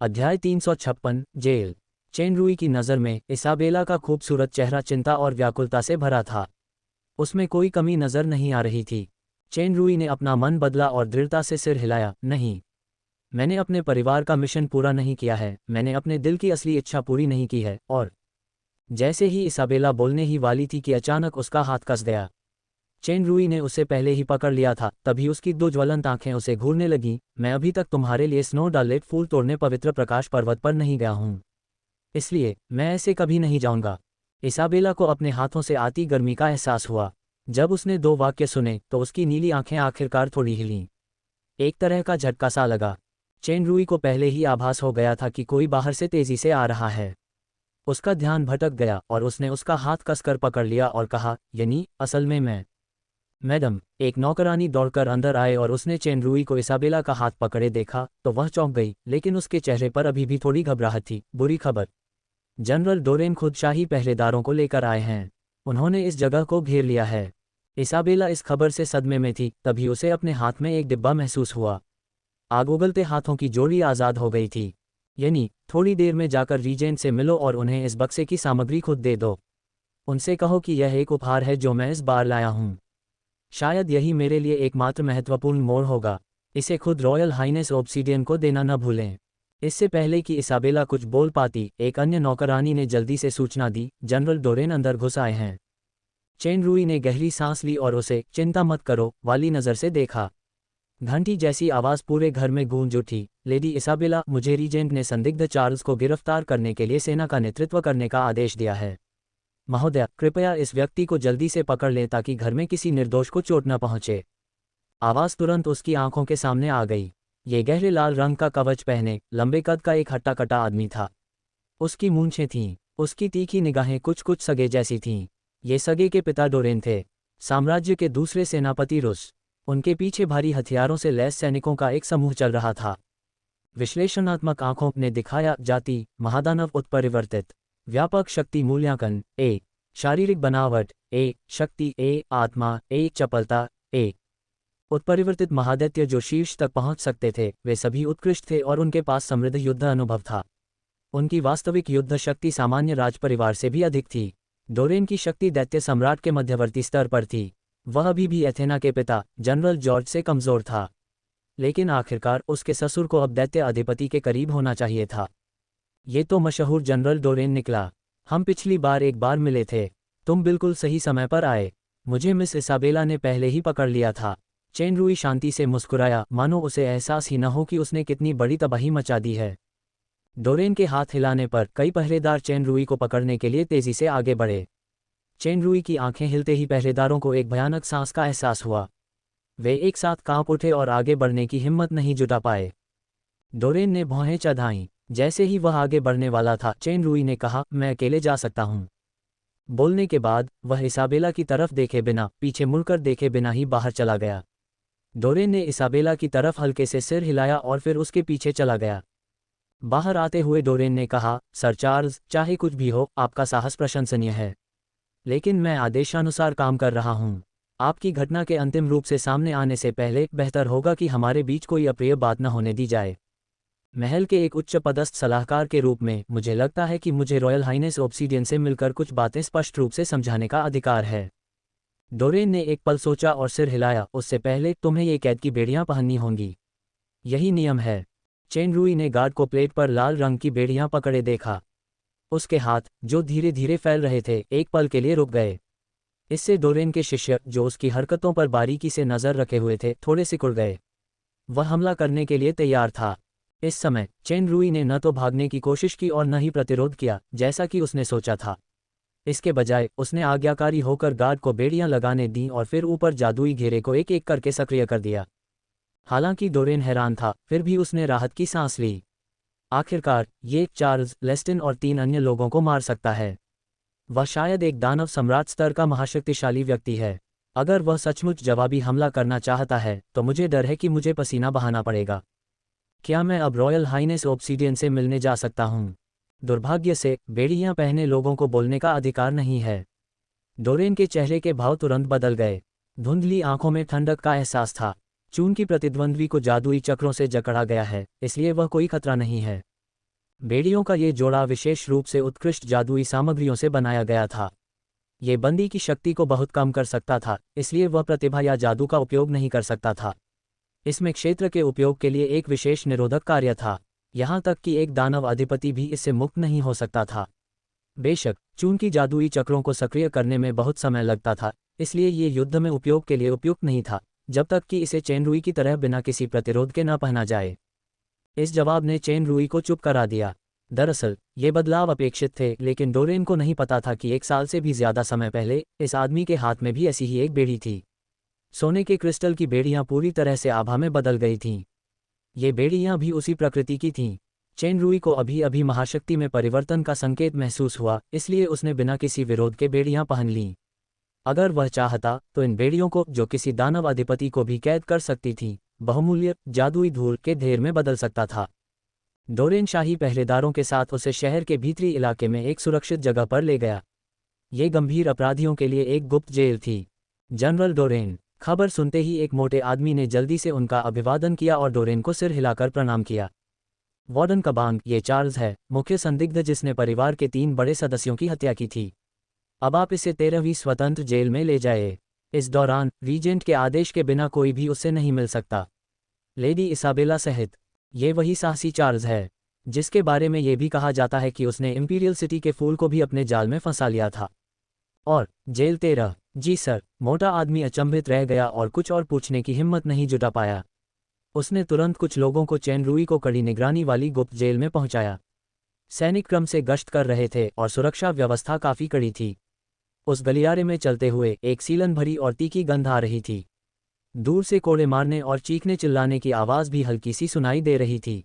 अध्याय 356 jail. Chain रुई की नज़र में इसाबेला का खूबसूरत चेहरा चिंता और व्याकुलता से भरा था। उसमें कोई कमी नज़र नहीं आ रही थी। चेन रुई ने अपना मन बदला और दृढ़ता से सिर हिलाया, नहीं, मैंने अपने परिवार का मिशन पूरा नहीं किया है, मैंने अपने दिल की असली इच्छा पूरी नहीं की है। और जैसे ही इसाबेला बोलने ही वाली थी कि अचानक उसका हाथ कस गया। चेन रुई ने उसे पहले ही पकड़ लिया था, तभी उसकी दो ज्वलंत आंखें उसे घूरने लगीं। मैं अभी तक तुम्हारे लिए स्नो डालेट फूल तोड़ने पवित्र प्रकाश पर्वत पर नहीं गया हूँ, इसलिए मैं ऐसे कभी नहीं जाऊंगा। इसाबेला को अपने हाथों से आती गर्मी का एहसास हुआ। जब उसने दो वाक्य सुने तो उसकी नीली आंखें आखिरकार थोड़ी हिलीं। एक तरह का झटका सा लगा। चेन रुई को पहले ही आभास हो गया था कि कोई बाहर से तेजी से आ रहा है। उसका ध्यान भटक गया और उसने उसका हाथ कसकर पकड़ लिया और कहा, यानी असल में मैं। मैडम, एक नौकरानी दौड़कर अंदर आए और उसने चेन रुई को इसाबेला का हाथ पकड़े देखा तो वह चौंक गई, लेकिन उसके चेहरे पर अभी भी थोड़ी घबराहट थी। बुरी खबर, जनरल डोरेन खुद शाही पहरेदारों को लेकर आए हैं। उन्होंने इस जगह को घेर लिया है। इसाबेला इस खबर से सदमे में थी, तभी उसे अपने हाथ में एक डिब्बा महसूस हुआ। आग उगलते हाथों की जोड़ी आज़ाद हो गई थी। यानी थोड़ी देर में जाकर रीजेंट से मिलो और उन्हें इस बक्से की सामग्री खुद दे दो। उनसे कहो कि यह एक उपहार है जो मैं इस बार लाया हूँ। शायद यही मेरे लिए एकमात्र महत्वपूर्ण मोड़ होगा। इसे खुद रॉयल हाइनेस ऑब्सीडियन को देना न भूलें। इससे पहले कि इसाबेला कुछ बोल पाती, एक अन्य नौकरानी ने जल्दी से सूचना दी, जनरल डोरेन अंदर घुस आए हैं। चेन रुई ने गहरी सांस ली और उसे चिंता मत करो वाली नज़र से देखा। घंटी जैसी आवाज़ पूरे घर में गूंज उठी, लेडी इसाबेला, मुझे रीजेंट ने संदिग्ध चार्ल्स को गिरफ्तार करने के लिए सेना का नेतृत्व करने का आदेश दिया है। महोदया, कृपया इस व्यक्ति को जल्दी से पकड़ लें ताकि घर में किसी निर्दोष को चोट न पहुंचे। आवाज़ तुरंत उसकी आंखों के सामने आ गई। ये गहरे लाल रंग का कवच पहने, लंबे कद का एक हट्टा कटा आदमी था। उसकी मूंछें थीं, उसकी तीखी निगाहें कुछ कुछ सगे जैसी थीं। ये सगे के पिता डोरेन थे, साम्राज्य के दूसरे सेनापति रुस। उनके पीछे भारी हथियारों से लैस सैनिकों का एक समूह चल रहा था। विश्लेषणात्मक आंखों ने दिखाया, जाति महादानव उत्परिवर्तित, व्यापक शक्ति मूल्यांकन ए, शारीरिक बनावट ए, शक्ति ए, आत्मा ए, चपलता ए। उत्परिवर्तित महादैत्य जो शीर्ष तक पहुंच सकते थे वे सभी उत्कृष्ट थे और उनके पास समृद्ध युद्ध अनुभव था। उनकी वास्तविक युद्ध शक्ति सामान्य राजपरिवार से भी अधिक थी। डोरेन की शक्ति दैत्य सम्राट के मध्यवर्ती स्तर पर थी। वह अभी भी एथेना के पिता जनरल जॉर्ज से कमज़ोर था, लेकिन आखिरकार उसके ससुर को अब दैत्य अधिपति के करीब होना चाहिए था। ये तो मशहूर जनरल डोरेन निकला। हम पिछली बार एक बार मिले थे। तुम बिल्कुल सही समय पर आए। मुझे मिस इसाबेला ने पहले ही पकड़ लिया था। चेन रुई शांति से मुस्कुराया, मानो उसे एहसास ही न हो कि उसने कितनी बड़ी तबाही मचा दी है। डोरेन के हाथ हिलाने पर कई पहरेदार चेन रुई को पकड़ने के लिए तेजी से आगे बढ़े। चेन रुई की आंखें हिलते ही पहरेदारों को एक भयानक सांस का एहसास हुआ। वे एक साथ कांप उठे और आगे बढ़ने की हिम्मत नहीं जुटा पाए। डोरेन ने भौहें चढ़ाईं। जैसे ही वह आगे बढ़ने वाला था, चेन रुई ने कहा, मैं अकेले जा सकता हूँ। बोलने के बाद वह इसाबेला की तरफ देखे बिना, पीछे मुड़कर देखे बिना ही बाहर चला गया। डोरेन ने इसाबेला की तरफ हल्के से सिर हिलाया और फिर उसके पीछे चला गया। बाहर आते हुए डोरेन ने कहा, सर चार्ल्स, चाहे कुछ भी हो, आपका साहस प्रशंसनीय है, लेकिन मैं आदेशानुसार काम कर रहा हूँ। आपकी घटना के अंतिम रूप से सामने आने से पहले बेहतर होगा कि हमारे बीच कोई अप्रिय बात न होने दी जाए। महल के एक उच्च पदस्थ सलाहकार के रूप में मुझे लगता है कि मुझे रॉयल हाइनेस ऑब्सीडियन से मिलकर कुछ बातें स्पष्ट रूप से समझाने का अधिकार है। डोरेन ने एक पल सोचा और सिर हिलाया, उससे पहले तुम्हें ये कैद की बेड़ियां पहननी होंगी। यही नियम है। चेन रुई ने गार्ड को प्लेट पर लाल रंग की बेड़ियां पकड़े देखा। उसके हाथ, जो धीरे धीरे फैल रहे थे, एक पल के लिए रुक गए। इससे डोरेन के शिष्य, जो उसकी हरकतों पर बारीकी से नज़र रखे हुए थे, थोड़े सिकुड़ गए। वह हमला करने के लिए तैयार था। इस समय चेन रुई ने न तो भागने की कोशिश की और न ही प्रतिरोध किया, जैसा कि उसने सोचा था। इसके बजाय उसने आज्ञाकारी होकर गार्ड को बेड़ियां लगाने दी और फिर ऊपर जादुई घेरे को एक एक करके सक्रिय कर दिया। हालांकि डोरेन हैरान था, फिर भी उसने राहत की सांस ली। आखिरकार ये चार्ल्स, लेस्टिन और 3 अन्य लोगों को मार सकता है। वह शायद एक दानव सम्राट स्तर का महाशक्तिशाली व्यक्ति है। अगर वह सचमुच जवाबी हमला करना चाहता है तो मुझे डर है कि मुझे पसीना बहाना पड़ेगा। क्या मैं अब रॉयल हाइनेस ऑब्सीडियन से मिलने जा सकता हूँ? दुर्भाग्य से बेड़ियां पहने लोगों को बोलने का अधिकार नहीं है। डोरेन के चेहरे के भाव तुरंत बदल गए। धुंधली आंखों में ठंडक का एहसास था। चून की प्रतिद्वंद्वी को जादुई चक्रों से जकड़ा गया है, इसलिए वह कोई खतरा नहीं है। बेड़ियों का ये जोड़ा विशेष रूप से उत्कृष्ट जादुई सामग्रियों से बनाया गया था। ये बंदी की शक्ति को बहुत कम कर सकता था, इसलिए वह प्रतिभा या जादू का उपयोग नहीं कर सकता था। इसमें क्षेत्र के उपयोग के लिए एक विशेष निरोधक कार्य था, यहाँ तक कि एक दानव अधिपति भी इससे मुक्त नहीं हो सकता था। बेशक चूंकि जादुई चक्रों को सक्रिय करने में बहुत समय लगता था, इसलिए ये युद्ध में उपयोग के लिए उपयुक्त नहीं था, जब तक कि इसे चेन रुई की तरह बिना किसी प्रतिरोध के न पहना जाए। इस जवाब ने चेन रुई को चुप करा दिया। दरअसल ये बदलाव अपेक्षित थे, लेकिन डोरेन को नहीं पता था कि 1 साल से भी ज्यादा समय पहले इस आदमी के हाथ में भी ऐसी ही एक बेड़ी थी। सोने के क्रिस्टल की बेड़ियां पूरी तरह से आभा में बदल गई थीं। ये बेड़ियां भी उसी प्रकृति की थीं। चेन रुई को अभी अभी महाशक्ति में परिवर्तन का संकेत महसूस हुआ, इसलिए उसने बिना किसी विरोध के बेड़ियां पहन लीं। अगर वह चाहता तो इन बेड़ियों को, जो किसी दानव अधिपति को भी कैद कर सकती थीं, बहुमूल्य जादुई धूल के ढेर में बदल सकता था। डोरेन शाही पहरेदारों के साथ उसे शहर के भीतरी इलाके में एक सुरक्षित जगह पर ले गया। ये गंभीर अपराधियों के लिए एक गुप्त जेल थी। General Doren. खबर सुनते ही एक मोटे आदमी ने जल्दी से उनका अभिवादन किया और डोरेन को सिर हिलाकर प्रणाम किया। वार्डन कबांग, ये चार्ल्स है, मुख्य संदिग्ध जिसने परिवार के 3 बड़े सदस्यों की हत्या की थी। अब आप इसे 13वीं स्वतंत्र जेल में ले जाए। इस दौरान रीजेंट के आदेश के बिना कोई भी उससे नहीं मिल सकता। लेडी इसाबेला सहित। ये वही साहसी चार्ल्स है जिसके बारे में ये भी कहा जाता है कि उसने इंपीरियल सिटी के फूल को भी अपने जाल में फंसा लिया था। और जेल 13? जी सर। मोटा आदमी अचंभित रह गया और कुछ और पूछने की हिम्मत नहीं जुटा पाया। उसने तुरंत कुछ लोगों को चेन रुई को कड़ी निगरानी वाली गुप्त जेल में पहुंचाया। सैनिक क्रम से गश्त कर रहे थे और सुरक्षा व्यवस्था काफी कड़ी थी। उस गलियारे में चलते हुए एक सीलन भरी और तीखी गंध आ रही थी। दूर से कोड़े मारने और चीखने चिल्लाने की आवाज़ भी हल्की सी सुनाई दे रही थी।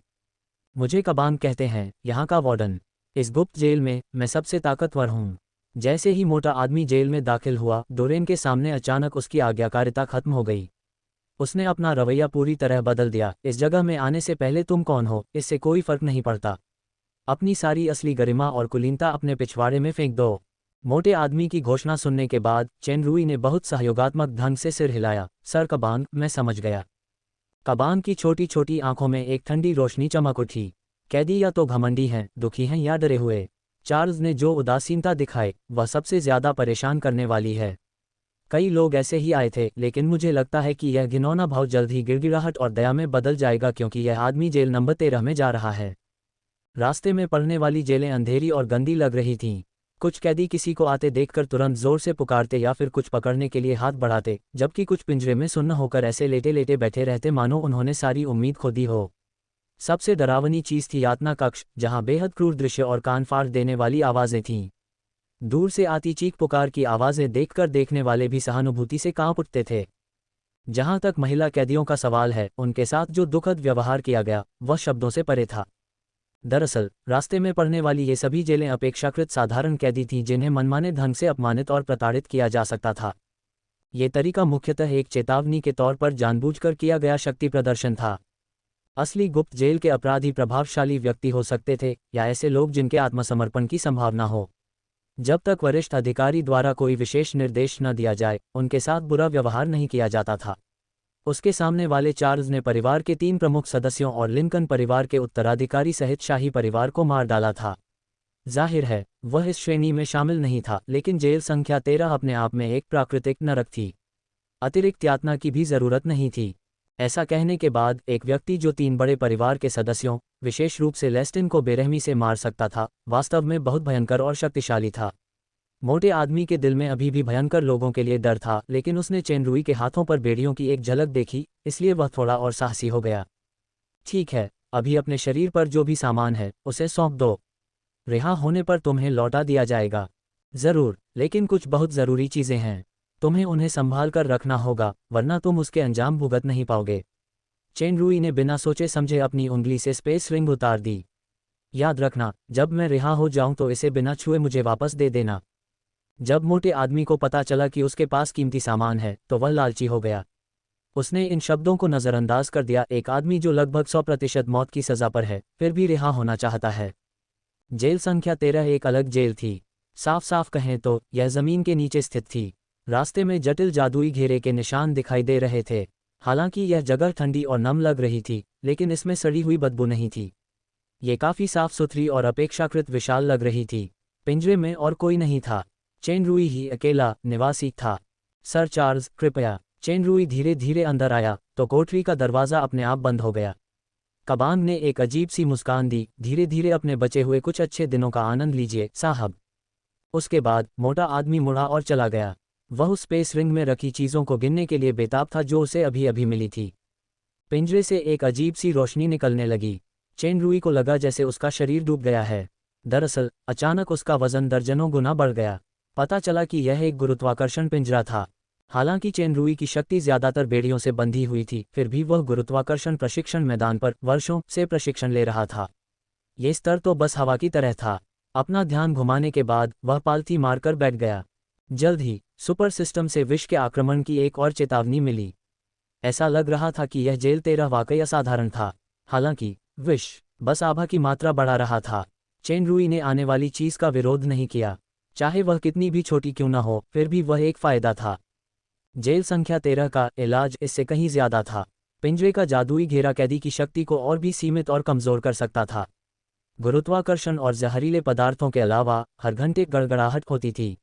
मुझे कबांग कहते हैं, यहाँ का वार्डन। इस गुप्त जेल में मैं सबसे ताकतवर हूँ। जैसे ही मोटा आदमी जेल में दाखिल हुआ, डोरेन के सामने अचानक उसकी आज्ञाकारिता खत्म हो गई। उसने अपना रवैया पूरी तरह बदल दिया। इस जगह में आने से पहले तुम कौन हो, इससे कोई फर्क नहीं पड़ता। अपनी सारी असली गरिमा और कुलीनता अपने पिछवाड़े में फेंक दो। मोटे आदमी की घोषणा सुनने के बाद चेन रुई ने बहुत सहयोगात्मक ढंग से सिर हिलाया। सर कबांग, मैं समझ गया। कबांग की छोटी छोटी आंखों में एक ठंडी रोशनी चमक उठी। कैदी या तो घमंडी हैं, दुखी हैं या डरे हुए। चार्ल्स ने जो उदासीनता दिखाई, वह सबसे ज्यादा परेशान करने वाली है। कई लोग ऐसे ही आए थे, लेकिन मुझे लगता है कि यह घिनौना भाव जल्द ही गिड़गिड़ाहट और दया में बदल जाएगा, क्योंकि यह आदमी जेल नंबर 13 में जा रहा है। रास्ते में पड़ने वाली जेलें अंधेरी और गंदी लग रही थीं। कुछ कैदी किसी को आते देखकर तुरंत जोर से पुकारते या फिर कुछ पकड़ने के लिए हाथ बढ़ाते, जबकि कुछ पिंजरे में सुन्न होकर ऐसे लेटे लेटे बैठे रहते मानो उन्होंने सारी उम्मीद खो दी हो। सबसे डरावनी चीज थी यातना कक्ष, जहां बेहद क्रूर दृश्य और कान फाड़ देने वाली आवाजें थीं। दूर से आती चीख पुकार की आवाजें देखकर देखने वाले भी सहानुभूति से कांप उठते थे। जहां तक महिला कैदियों का सवाल है, उनके साथ जो दुखद व्यवहार किया गया वह शब्दों से परे था। दरअसल रास्ते में पड़ने वाली ये सभी जेलें अपेक्षाकृत साधारण कैदी थीं, जिन्हें मनमाने ढंग से अपमानित और प्रताड़ित किया जा सकता था। ये तरीका मुख्यतः एक चेतावनी के तौर पर जानबूझकर किया गया शक्ति प्रदर्शन था। असली गुप्त जेल के अपराधी प्रभावशाली व्यक्ति हो सकते थे, या ऐसे लोग जिनके आत्मसमर्पण की संभावना हो। जब तक वरिष्ठ अधिकारी द्वारा कोई विशेष निर्देश न दिया जाए, उनके साथ बुरा व्यवहार नहीं किया जाता था। उसके सामने वाले चार्ल्स ने परिवार के 3 प्रमुख सदस्यों और लिंकन परिवार के उत्तराधिकारी सहित शाही परिवार को मार डाला था। जाहिर है वह इस श्रेणी में शामिल नहीं था, लेकिन जेल संख्या 13 अपने आप में एक प्राकृतिक नरक थी। अतिरिक्त यातना की भी जरूरत नहीं थी। ऐसा कहने के बाद एक व्यक्ति जो 3 बड़े परिवार के सदस्यों, विशेष रूप से लेस्टिन को बेरहमी से मार सकता था, वास्तव में बहुत भयंकर और शक्तिशाली था। मोटे आदमी के दिल में अभी भी भयंकर लोगों के लिए डर था, लेकिन उसने चेन रुई के हाथों पर बेड़ियों की एक झलक देखी, इसलिए वह थोड़ा और साहसी हो गया। ठीक है, अभी अपने शरीर पर जो भी सामान है उसे सौंप दो। रिहा होने पर तुम्हें लौटा दिया जाएगा। जरूर, लेकिन कुछ बहुत जरूरी चीजें हैं। तुम्हें उन्हें संभाल कर रखना होगा, वरना तुम उसके अंजाम भुगत नहीं पाओगे। चेन रुई ने बिना सोचे समझे अपनी उंगली से स्पेस रिंग उतार दी। याद रखना, जब मैं रिहा हो जाऊं तो इसे बिना छुए मुझे वापस दे देना। जब मोटे आदमी को पता चला कि उसके पास कीमती सामान है, तो वह लालची हो गया। उसने इन शब्दों को नज़रअंदाज कर दिया। एक आदमी जो लगभग 100% मौत की सज़ा पर है, फिर भी रिहा होना चाहता है। जेल संख्या 13 एक अलग जेल थी। साफ साफ कहें तो यह ज़मीन के नीचे स्थित थी। रास्ते में जटिल जादुई घेरे के निशान दिखाई दे रहे थे। हालांकि यह जगह ठंडी और नम लग रही थी, लेकिन इसमें सड़ी हुई बदबू नहीं थी। ये काफ़ी साफ सुथरी और अपेक्षाकृत विशाल लग रही थी। पिंजरे में और कोई नहीं था, चेन रुई ही अकेला निवासी था। सर चार्ल्स, कृपया। चेन रुई धीरे धीरे अंदर आया तो कोठरी का दरवाज़ा अपने आप बंद हो गया। कबांग ने एक अजीब सी मुस्कान दी, धीरे धीरे अपने बचे हुए कुछ अच्छे दिनों का आनंद लीजिए साहब। उसके बाद मोटा आदमी मुड़ा और चला गया। वह उस स्पेस रिंग में रखी चीज़ों को गिनने के लिए बेताब था जो उसे अभी अभी मिली थी। पिंजरे से एक अजीब सी रोशनी निकलने लगी। चेन रुई को लगा जैसे उसका शरीर डूब गया है। दरअसल अचानक उसका वजन दर्जनों गुना बढ़ गया। पता चला कि यह एक गुरुत्वाकर्षण पिंजरा था। हालांकि चेन रुई की शक्ति ज्यादातर बेड़ियों से बंधी हुई थी, फिर भी वह गुरुत्वाकर्षण प्रशिक्षण मैदान पर वर्षों से प्रशिक्षण ले रहा था। ये स्तर तो बस हवा की तरह था। अपना ध्यान घुमाने के बाद वह पालथी मारकर बैठ गया। जल्द ही सुपर सिस्टम से विष के आक्रमण की एक और चेतावनी मिली। ऐसा लग रहा था कि यह जेल 13 वाकई असाधारण था। हालांकि विष बस आभा की मात्रा बढ़ा रहा था। चेन रुई ने आने वाली चीज का विरोध नहीं किया, चाहे वह कितनी भी छोटी क्यों न हो, फिर भी वह एक फायदा था। जेल संख्या 13 का इलाज इससे कहीं ज्यादा था। पिंजरे का जादुई घेरा कैदी की शक्ति को और भी सीमित और कमजोर कर सकता था। गुरुत्वाकर्षण और जहरीले पदार्थों के अलावा हर घंटे गड़गड़ाहट होती थी।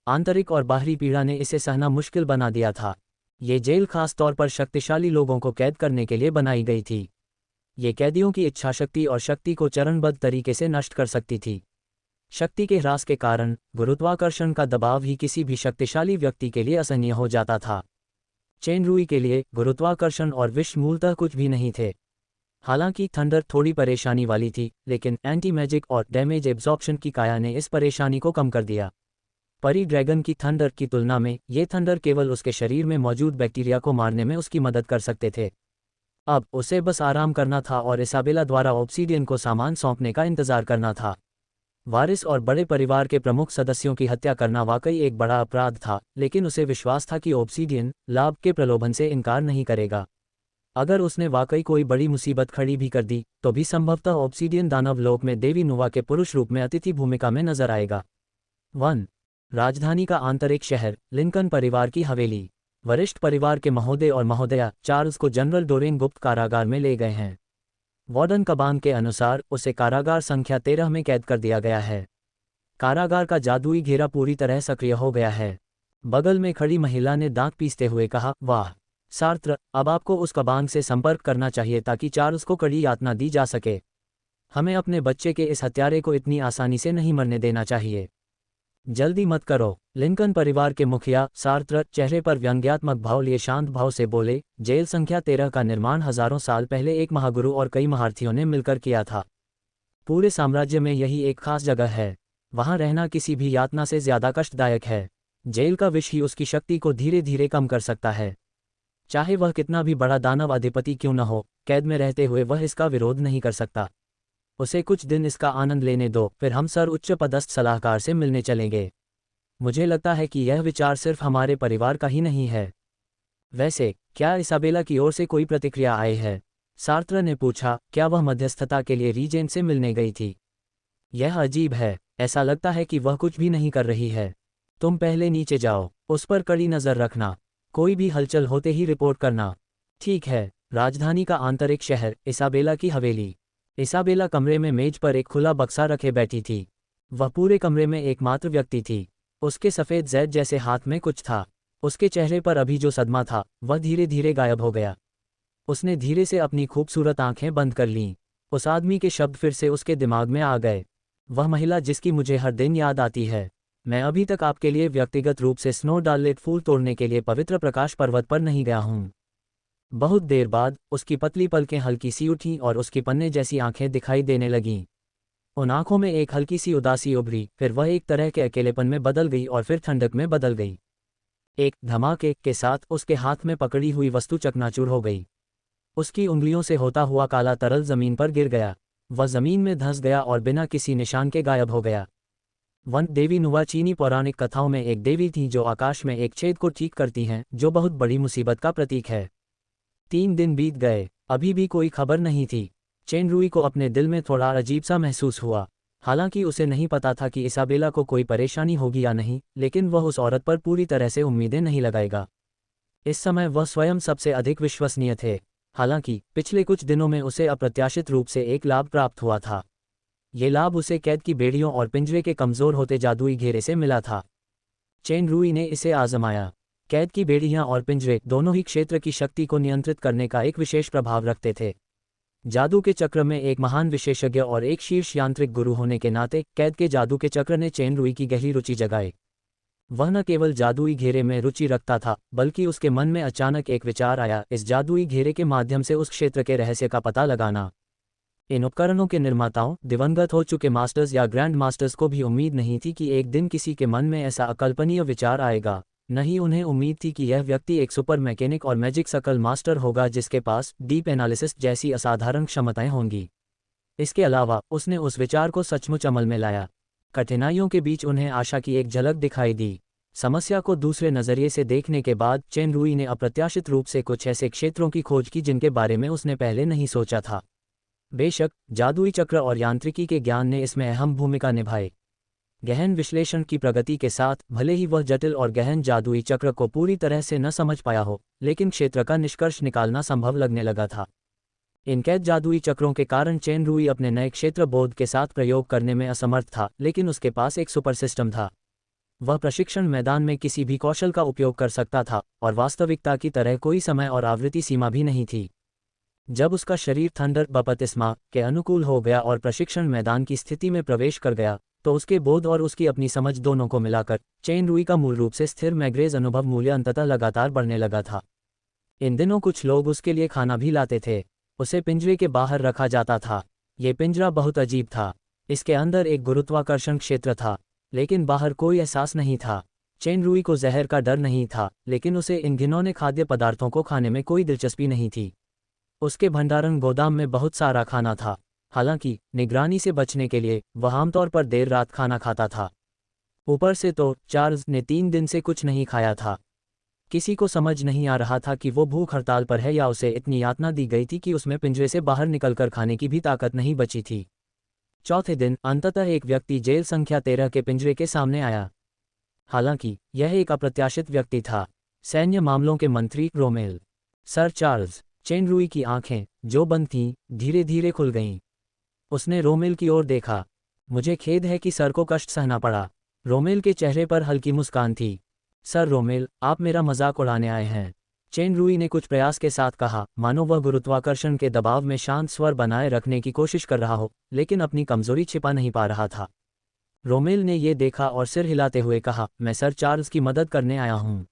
आंतरिक और बाहरी पीड़ा ने इसे सहना मुश्किल बना दिया था। ये जेल खास तौर पर शक्तिशाली लोगों को कैद करने के लिए बनाई गई थी। ये कैदियों की इच्छाशक्ति और शक्ति को चरणबद्ध तरीके से नष्ट कर सकती थी। शक्ति के ह्रास के कारण गुरुत्वाकर्षण का दबाव ही किसी भी शक्तिशाली व्यक्ति के लिए असहनीय हो जाता था। चेन रुई के लिए गुरुत्वाकर्षण और विष मूलतः कुछ भी नहीं थे। हालांकि थंडर थोड़ी परेशानी वाली थी, लेकिन एंटी मैजिक और डैमेज एब्जॉर्प्शन की काया ने इस परेशानी को कम कर दिया। परी ड्रैगन की थंडर की तुलना में ये थंडर केवल उसके शरीर में मौजूद बैक्टीरिया को मारने में उसकी मदद कर सकते थे। अब उसे बस आराम करना था और इसाबेला द्वारा ऑब्सीडियन को सामान सौंपने का इंतजार करना था। वारिस और बड़े परिवार के प्रमुख सदस्यों की हत्या करना वाकई एक बड़ा अपराध था, लेकिन उसे विश्वास था कि ऑब्सीडियन लाभ के प्रलोभन से इनकार नहीं करेगा। अगर उसने वाकई कोई बड़ी मुसीबत खड़ी भी कर दी तो भी संभवतः ऑब्सीडियन दानव लोक में देवी नुवा के पुरुष रूप में अतिथि भूमिका में नजर आएगा। 1. राजधानी का आंतरिक शहर, लिंकन परिवार की हवेली। वरिष्ठ परिवार के महोदय और महोदया चार्ल्स को जनरल डोरेन गुप्त कारागार में ले गए हैं। वार्डन कबांग के अनुसार उसे कारागार संख्या 13 में कैद कर दिया गया है। कारागार का जादुई घेरा पूरी तरह सक्रिय हो गया है। बगल में खड़ी महिला ने दांत पीसते हुए कहा, वाह सार्त्र, अब आपको उस कबांग से संपर्क करना चाहिए ताकि चार्ल्स को कड़ी यातना दी जा सके। हमें अपने बच्चे के इस हत्यारे को इतनी आसानी से नहीं मरने देना चाहिए। जल्दी मत करो। लिंकन परिवार के मुखिया सार्त्र चेहरे पर व्यंग्यात्मक भाव लिए शांत भाव से बोले, जेल संख्या 13 का निर्माण हजारों साल पहले एक महागुरु और कई महारथियों ने मिलकर किया था। पूरे साम्राज्य में यही एक खास जगह है। वहां रहना किसी भी यातना से ज्यादा कष्टदायक है। जेल का विष ही उसकी शक्ति को धीरे धीरे कम कर सकता है। चाहे वह कितना भी बड़ा दानव अधिपति क्यों न हो, कैद में रहते हुए वह इसका विरोध नहीं कर सकता। उसे कुछ दिन इसका आनंद लेने दो, फिर हम सर उच्च पदस्थ सलाहकार से मिलने चलेंगे। मुझे लगता है कि यह विचार सिर्फ हमारे परिवार का ही नहीं है। वैसे क्या इसाबेला की ओर से कोई प्रतिक्रिया आई है? सार्त्र ने पूछा, क्या वह मध्यस्थता के लिए रीजेंट से मिलने गई थी? यह अजीब है, ऐसा लगता है कि वह कुछ भी नहीं कर रही है। तुम पहले नीचे जाओ, उस पर कड़ी नजर रखना, कोई भी हलचल होते ही रिपोर्ट करना। ठीक है। राजधानी का आंतरिक शहर, इसाबेला की हवेली। इसाबेला कमरे में मेज पर एक खुला बक्सा रखे बैठी थी। वह पूरे कमरे में एकमात्र व्यक्ति थी। उसके सफ़ेद जैद जैसे हाथ में कुछ था। उसके चेहरे पर अभी जो सदमा था वह धीरे धीरे गायब हो गया। उसने धीरे से अपनी खूबसूरत आंखें बंद कर लीं। उस आदमी के शब्द फिर से उसके दिमाग में आ गए। वह महिला जिसकी मुझे हर दिन याद आती है। मैं अभी तक आपके लिए व्यक्तिगत रूप से स्नो डार्लेट फूल तोड़ने के लिए पवित्र प्रकाश पर्वत पर नहीं गया हूँ। बहुत देर बाद उसकी पतली पलकें हल्की सी उठीं और उसकी पन्ने जैसी आंखें दिखाई देने लगीं। उन आंखों में एक हल्की सी उदासी उभरी, फिर वह एक तरह के अकेलेपन में बदल गई और फिर ठंडक में बदल गई। एक धमाके के साथ उसके हाथ में पकड़ी हुई वस्तु चकनाचूर हो गई। उसकी उंगलियों से होता हुआ काला तरल जमीन पर गिर गया। वह जमीन में धंस गया और बिना किसी निशान के गायब हो गया। वन देवी नुवा चीनी पौराणिक कथाओं में एक देवी थी जो आकाश में एक छेद को ठीक करती हैं, जो बहुत बड़ी मुसीबत का प्रतीक है। 3 दिन बीत गए, अभी भी कोई खबर नहीं थी। चेन रुई को अपने दिल में थोड़ा अजीब सा महसूस हुआ। हालांकि उसे नहीं पता था कि इसाबेला को कोई परेशानी होगी या नहीं, लेकिन वह उस औरत पर पूरी तरह से उम्मीदें नहीं लगाएगा। इस समय वह स्वयं सबसे अधिक विश्वसनीय थे। हालांकि पिछले कुछ दिनों में उसे अप्रत्याशित रूप से एक लाभ प्राप्त हुआ था। ये लाभ उसे कैद की बेड़ियों और पिंजरे के कमज़ोर होते जादुई घेरे से मिला था। चेन रुई ने इसे आजमाया। कैद की बेड़ियां और पिंजरे दोनों ही क्षेत्र की शक्ति को नियंत्रित करने का एक विशेष प्रभाव रखते थे। जादू के चक्र में एक महान विशेषज्ञ और एक शीर्ष यांत्रिक गुरु होने के नाते कैद के जादू के चक्र ने चेन रुई की गहरी रुचि जगाई। वह न केवल जादुई घेरे में रुचि रखता था, बल्कि उसके मन में अचानक एक विचार आया, इस जादुई घेरे के माध्यम से उस क्षेत्र के रहस्य का पता लगाना। इन उपकरणों के निर्माताओं, दिवंगत हो चुके मास्टर्स या ग्रैंड मास्टर्स को भी उम्मीद नहीं थी कि एक दिन किसी के मन में ऐसा अकल्पनीय विचार आएगा। नहीं उन्हें उम्मीद थी कि यह व्यक्ति एक सुपर मैकेनिक और मैजिक सकल मास्टर होगा जिसके पास डीप एनालिसिस जैसी असाधारण क्षमताएं होंगी। इसके अलावा उसने उस विचार को सचमुच अमल में लाया। कठिनाइयों के बीच उन्हें आशा की एक झलक दिखाई दी। समस्या को दूसरे नज़रिए से देखने के बाद चेन रुई ने अप्रत्याशित रूप से कुछ ऐसे क्षेत्रों की खोज की जिनके बारे में उसने पहले नहीं सोचा था। बेशक जादुई चक्र और यांत्रिकी के ज्ञान ने इसमें अहम भूमिका निभाई। गहन विश्लेषण की प्रगति के साथ भले ही वह जटिल और गहन जादुई चक्र को पूरी तरह से न समझ पाया हो, लेकिन क्षेत्र का निष्कर्ष निकालना संभव लगने लगा था। इन कैद जादुई चक्रों के कारण चेन रुई अपने नए क्षेत्र बोध के साथ प्रयोग करने में असमर्थ था, लेकिन उसके पास एक सुपर सिस्टम था। वह प्रशिक्षण मैदान में किसी भी कौशल का उपयोग कर सकता था और वास्तविकता की तरह कोई समय और आवृत्ति सीमा भी नहीं थी। जब उसका शरीर थंडर बपतिस्मा के अनुकूल हो गया और प्रशिक्षण मैदान की स्थिति में प्रवेश कर गया, तो उसके बोध और उसकी अपनी समझ दोनों को मिलाकर चेन रुई का मूल रूप से स्थिर मैग्रेज अनुभव मूल्य अंततः लगातार बढ़ने लगा था। इन दिनों कुछ लोग उसके लिए खाना भी लाते थे। उसे पिंजरे के बाहर रखा जाता था। ये पिंजरा बहुत अजीब था। इसके अंदर एक गुरुत्वाकर्षण क्षेत्र था, लेकिन बाहर कोई एहसास नहीं था। चेन रुई को जहर का डर नहीं था, लेकिन उसे इन घिनौने खाद्य पदार्थों को खाने में कोई दिलचस्पी नहीं थी। उसके भंडारण गोदाम में बहुत सारा खाना था। हालांकि निगरानी से बचने के लिए वह आमतौर पर देर रात खाना खाता था। ऊपर से तो चार्ल्स ने 3 दिन से कुछ नहीं खाया था। किसी को समझ नहीं आ रहा था कि वो भूख हड़ताल पर है या उसे इतनी यातना दी गई थी कि उसमें पिंजरे से बाहर निकलकर खाने की भी ताकत नहीं बची थी। चौथे दिन अंततः एक व्यक्ति जेल संख्या 13 के पिंजरे के सामने आया। हालांकि यह एक अप्रत्याशित व्यक्ति था, सैन्य मामलों के मंत्री रोमेल। Sir Charles. चेन रुई की आंखें, जो बंद थीं, धीरे धीरे खुल गईं। उसने रोमेल की ओर देखा। मुझे खेद है कि सर को कष्ट सहना पड़ा। रोमेल के चेहरे पर हल्की मुस्कान थी। सर रोमेल, आप मेरा मजाक उड़ाने आए हैं। चेन रुई ने कुछ प्रयास के साथ कहा, मानो वह गुरुत्वाकर्षण के दबाव में शांत स्वर बनाए रखने की कोशिश कर रहा हो, लेकिन अपनी कमजोरी छिपा नहीं पा रहा था। रोमेल ने ये देखा और सिर हिलाते हुए कहा, मैं सर चार्ल्स की मदद करने आया हूँ।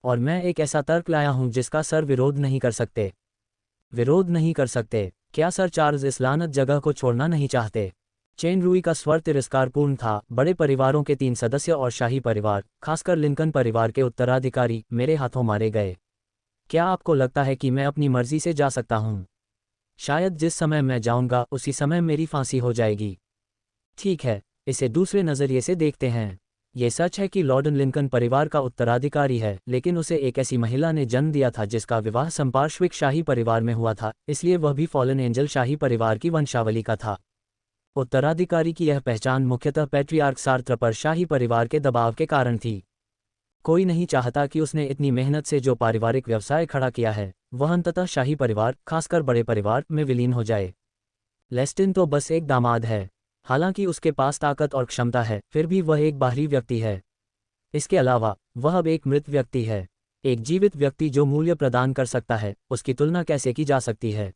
और मैं एक ऐसा तर्क लाया हूँ जिसका सर विरोध नहीं कर सकते। विरोध नहीं कर सकते? क्या सर चार्ल्स इस लानत जगह को छोड़ना नहीं चाहते? चेन रुई का स्वर तिरस्कारपूर्ण था। बड़े परिवारों के 3 सदस्य और शाही परिवार, खासकर लिंकन परिवार के उत्तराधिकारी, मेरे हाथों मारे गए। क्या आपको लगता है कि मैं अपनी मर्जी से जा सकता हूँ? शायद जिस समय मैं जाऊंगा उसी समय मेरी फांसी हो जाएगी। ठीक है, इसे दूसरे नज़रिए से देखते हैं। ये सच है कि लॉर्डन लिंकन परिवार का उत्तराधिकारी है, लेकिन उसे एक ऐसी महिला ने जन्म दिया था जिसका विवाह संपार्श्विक शाही परिवार में हुआ था, इसलिए वह भी फॉलन एंजल शाही परिवार की वंशावली का था। उत्तराधिकारी की यह पहचान मुख्यतः पैट्रियार्क सार्त्र पर शाही परिवार के दबाव के कारण थी। कोई नहीं चाहता कि उसने इतनी मेहनत से जो पारिवारिक व्यवसाय खड़ा किया है, वह अंततः शाही परिवार, खासकर बड़े परिवार, में विलीन हो जाए। लेस्टिन तो बस एक दामाद है। हालांकि उसके पास ताकत और क्षमता है, फिर भी वह एक बाहरी व्यक्ति है। इसके अलावा वह अब एक मृत व्यक्ति है। एक जीवित व्यक्ति जो मूल्य प्रदान कर सकता है, उसकी तुलना कैसे की जा सकती है?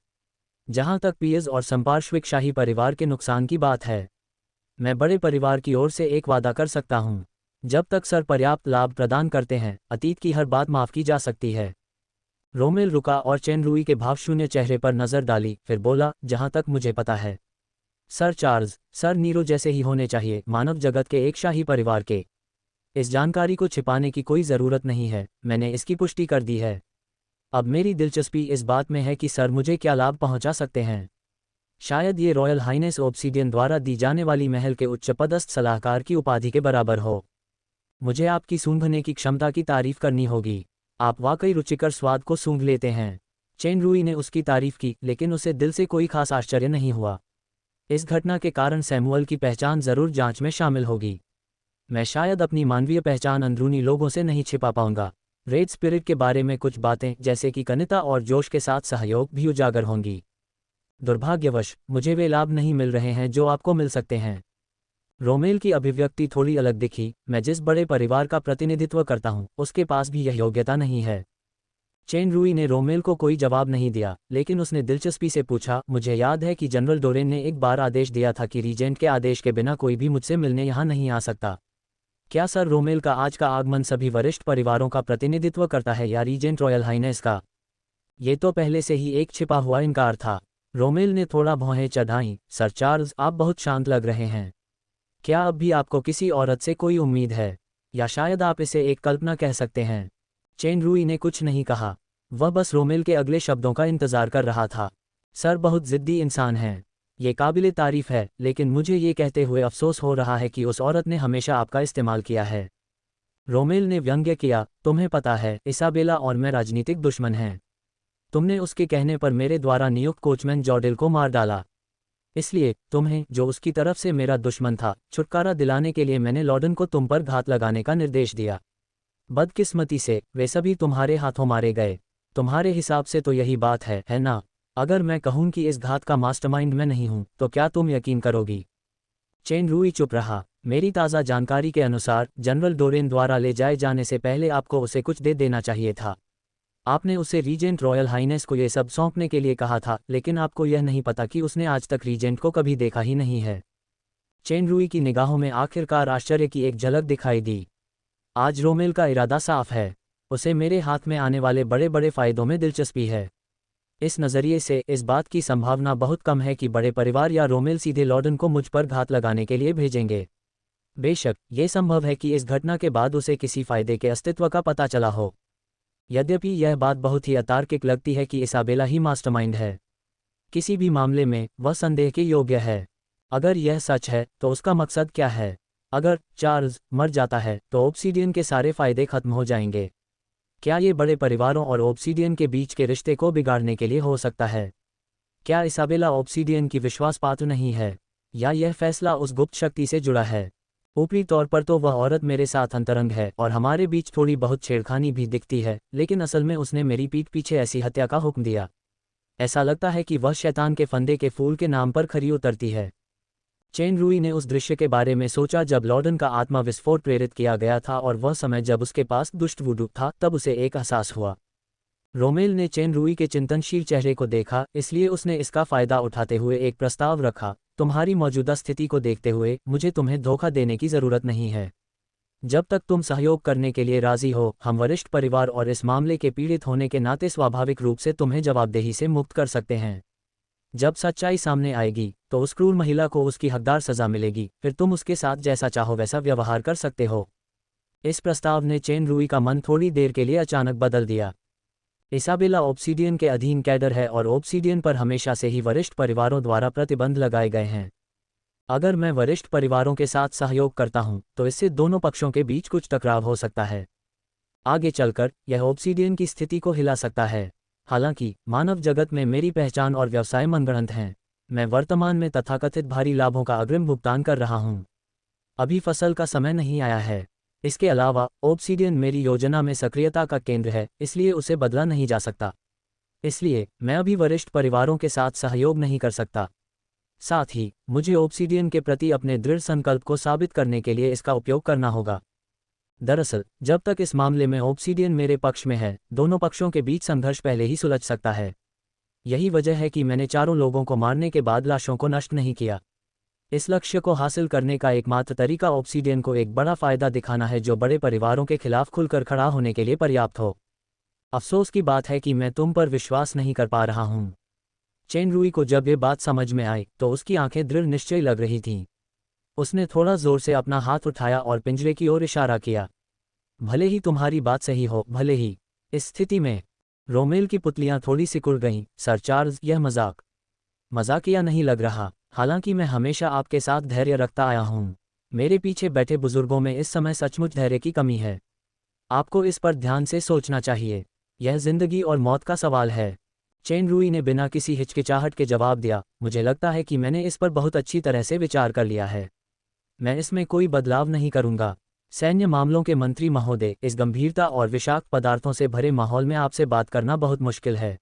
जहां तक पियर्स और संपार्श्विक शाही परिवार के नुकसान की बात है, मैं बड़े परिवार की ओर से एक वादा कर सकता हूं। जब तक सर पर्याप्त लाभ प्रदान करते हैं, अतीत की हर बात माफ की जा सकती है। रोमेल रुका और चेन रुई के भावशून्य चेहरे पर नजर डाली, फिर बोला, जहां तक मुझे पता है सर चार्ल्स, सर नीरो जैसे ही होने चाहिए, मानव जगत के एक शाही परिवार के। इस जानकारी को छिपाने की कोई ज़रूरत नहीं है, मैंने इसकी पुष्टि कर दी है। अब मेरी दिलचस्पी इस बात में है कि सर मुझे क्या लाभ पहुंचा सकते हैं। शायद ये रॉयल हाइनेस ऑब्सीडियन द्वारा दी जाने वाली महल के उच्च पदस्थ सलाहकार की उपाधि के बराबर हो। मुझे आपकी सूंघने की क्षमता की तारीफ करनी होगी। आप वाकई रुचिकर स्वाद को सूंघ लेते हैं। चेन रुई ने उसकी तारीफ की, लेकिन उसे दिल से कोई खास आश्चर्य नहीं हुआ। इस घटना के कारण सैमुअल की पहचान जरूर जांच में शामिल होगी। मैं शायद अपनी मानवीय पहचान अंदरूनी लोगों से नहीं छिपा पाऊंगा, रेड स्पिरिट के बारे में कुछ बातें जैसे कि कनिता और जोश के साथ सहयोग भी उजागर होंगी। दुर्भाग्यवश मुझे वे लाभ नहीं मिल रहे हैं जो आपको मिल सकते हैं। रोमेल की अभिव्यक्ति थोड़ी अलग दिखी। मैं जिस बड़े परिवार का प्रतिनिधित्व करता हूँ उसके पास भी यह योग्यता नहीं है। चेन रूई ने रोमेल को कोई जवाब नहीं दिया, लेकिन उसने दिलचस्पी से पूछा, मुझे याद है कि जनरल डोरेन ने एक बार आदेश दिया था कि रीजेंट के आदेश के बिना कोई भी मुझसे मिलने यहाँ नहीं आ सकता। क्या सर रोमेल का आज का आगमन सभी वरिष्ठ परिवारों का प्रतिनिधित्व करता है या रीजेंट रॉयल हाइनेस का? ये तो पहले से ही एक छिपा हुआ इनकार था। रोमेल ने थोड़ा भौहें चढ़ाईं। सर चार्ल्स, आप बहुत शांत लग रहे हैं। क्या अब भी आपको किसी औरत से कोई उम्मीद है, या शायद आप इसे एक कल्पना कह सकते हैं? चेन रूई ने कुछ नहीं कहा। वह बस रोमेल के अगले शब्दों का इंतजार कर रहा था। सर बहुत जिद्दी इंसान हैं। ये काबिले तारीफ है, लेकिन मुझे ये कहते हुए अफसोस हो रहा है कि उस औरत ने हमेशा आपका इस्तेमाल किया है। रोमेल ने व्यंग्य किया, तुम्हें पता है इसाबेला और मैं राजनीतिक दुश्मन हैं। तुमने उसके कहने पर मेरे द्वारा नियुक्त कोचमैन जॉर्डेल को मार डाला। इसलिए तुम्हें, जो उसकी तरफ से मेरा दुश्मन था, छुटकारा दिलाने के लिए मैंने लॉर्डन को तुम पर घात लगाने का निर्देश दिया। बदकिस्मती से वे सभी तुम्हारे हाथों मारे गए। तुम्हारे हिसाब से तो यही बात है ना? अगर मैं कहूं कि इस घात का मास्टरमाइंड मैं नहीं हूं, तो क्या तुम यकीन करोगी? चेन रूई चुप रहा। मेरी ताज़ा जानकारी के अनुसार जनरल डोरेन द्वारा ले जाए जाने से पहले आपको उसे कुछ दे देना चाहिए था। आपने उसे रीजेंट रॉयल हाइनेस को ये सब सौंपने के लिए कहा था, लेकिन आपको यह नहीं पता कि उसने आज तक रीजेंट को कभी देखा ही नहीं है। चेन रूई की निगाहों में आखिरकार आश्चर्य की एक झलक दिखाई दी। आज रोमेल का इरादा साफ है। उसे मेरे हाथ में आने वाले बड़े बड़े फायदों में दिलचस्पी है। इस नज़रिए से इस बात की संभावना बहुत कम है कि बड़े परिवार या रोमेल सीधे लॉर्डन को मुझ पर घात लगाने के लिए भेजेंगे। बेशक ये संभव है कि इस घटना के बाद उसे किसी फायदे के अस्तित्व का पता चला हो। यद्यपि यह बात बहुत ही अतार्किक लगती है कि इसाबेला ही मास्टरमाइंड है। किसी भी मामले में वह संदेह के योग्य है। अगर यह सच है तो उसका मकसद क्या है? अगर चार्ल्स मर जाता है तो ओब्सीडियन के सारे फायदे खत्म हो जाएंगे। क्या ये बड़े परिवारों और ओब्सीडियन के बीच के रिश्ते को बिगाड़ने के लिए हो सकता है? क्या इसाबेला ओब्सीडियन की विश्वास पात्र नहीं है, या यह फैसला उस गुप्त शक्ति से जुड़ा है? ऊपरी तौर पर तो वह औरत मेरे साथ अंतरंग है और हमारे बीच थोड़ी बहुत छेड़खानी भी दिखती है, लेकिन असल में उसने मेरी पीठ पीछे ऐसी हत्या का हुक्म दिया। ऐसा लगता है कि वह शैतान के फंदे के फूल के नाम पर खरी उतरती है। चेन रूई ने उस दृश्य के बारे में सोचा जब लॉर्डन का आत्मा विस्फोट प्रेरित किया गया था, और वह समय जब उसके पास दुष्ट वुडू था, तब उसे एक एहसास हुआ। रोमेल ने चेन रूई के चिंतनशील चेहरे को देखा, इसलिए उसने इसका फायदा उठाते हुए एक प्रस्ताव रखा। तुम्हारी मौजूदा स्थिति को देखते हुए मुझे तुम्हें धोखा देने की ज़रूरत नहीं है। जब तक तुम सहयोग करने के लिए राजी हो, हम वरिष्ठ परिवार और इस मामले के पीड़ित होने के नाते स्वाभाविक रूप से तुम्हें जवाबदेही से मुक्त कर सकते हैं। जब सच्चाई सामने आएगी तो उस क्रूर महिला को उसकी हकदार सज़ा मिलेगी, फिर तुम उसके साथ जैसा चाहो वैसा व्यवहार कर सकते हो। इस प्रस्ताव ने चेन रूई का मन थोड़ी देर के लिए अचानक बदल दिया। इसाबेला ओब्सीडियन के अधीन कैडर है और ओब्सीडियन पर हमेशा से ही वरिष्ठ परिवारों द्वारा प्रतिबंध लगाए गए हैं। अगर मैं वरिष्ठ परिवारों के साथ सहयोग करता हूं, तो इससे दोनों पक्षों के बीच कुछ टकराव हो सकता है। आगे चलकर यह ओब्सीडियन की स्थिति को हिला सकता है। हालांकि मानव जगत में मेरी पहचान और व्यवसाय मनगढ़ंत हैं। मैं वर्तमान में तथाकथित भारी लाभों का अग्रिम भुगतान कर रहा हूं। अभी फसल का समय नहीं आया है। इसके अलावा ओब्सीडियन मेरी योजना में सक्रियता का केंद्र है, इसलिए उसे बदला नहीं जा सकता। इसलिए मैं अभी वरिष्ठ परिवारों के साथ सहयोग नहीं कर सकता। साथ ही मुझे ओब्सीडियन के प्रति अपने दृढ़ संकल्प को साबित करने के लिए इसका उपयोग करना होगा। दरअसल जब तक इस मामले में ओब्सीडियन मेरे पक्ष में है, दोनों पक्षों के बीच संघर्ष पहले ही सुलझ सकता है। यही वजह है कि मैंने चारों लोगों को मारने के बाद लाशों को नष्ट नहीं किया। इस लक्ष्य को हासिल करने का एकमात्र तरीका ओब्सीडियन को एक बड़ा फायदा दिखाना है जो बड़े परिवारों के खिलाफ खुलकर खड़ा होने के लिए पर्याप्त हो। अफसोस की बात है कि मैं तुम पर विश्वास नहीं कर पा रहा हूं। चेन रूई को जब ये बात समझ में आई तो उसकी आंखें दृढ़ निश्चय लग रही थीं। उसने थोड़ा जोर से अपना हाथ उठाया और पिंजरे की ओर इशारा किया। भले ही तुम्हारी बात सही हो, भले ही। इस स्थिति में रोमेल की पुतलियां थोड़ी सिकुड़ गईं। सर चार्ल्स, यह मजाकिया नहीं लग रहा। हालांकि मैं हमेशा आपके साथ धैर्य रखता आया हूं। मेरे पीछे बैठे बुजुर्गों में इस समय सचमुच धैर्य की कमी है। आपको इस पर ध्यान से सोचना चाहिए। यह जिंदगी और मौत का सवाल है। चेन रूई ने बिना किसी हिचकिचाहट के जवाब दिया, मुझे लगता है कि मैंने इस पर बहुत अच्छी तरह से विचार कर लिया है। मैं इसमें कोई बदलाव नहीं करूंगा। सैन्य मामलों के मंत्री महोदय, इस गंभीरता और विषाक्त पदार्थों से भरे माहौल में आपसे बात करना बहुत मुश्किल है।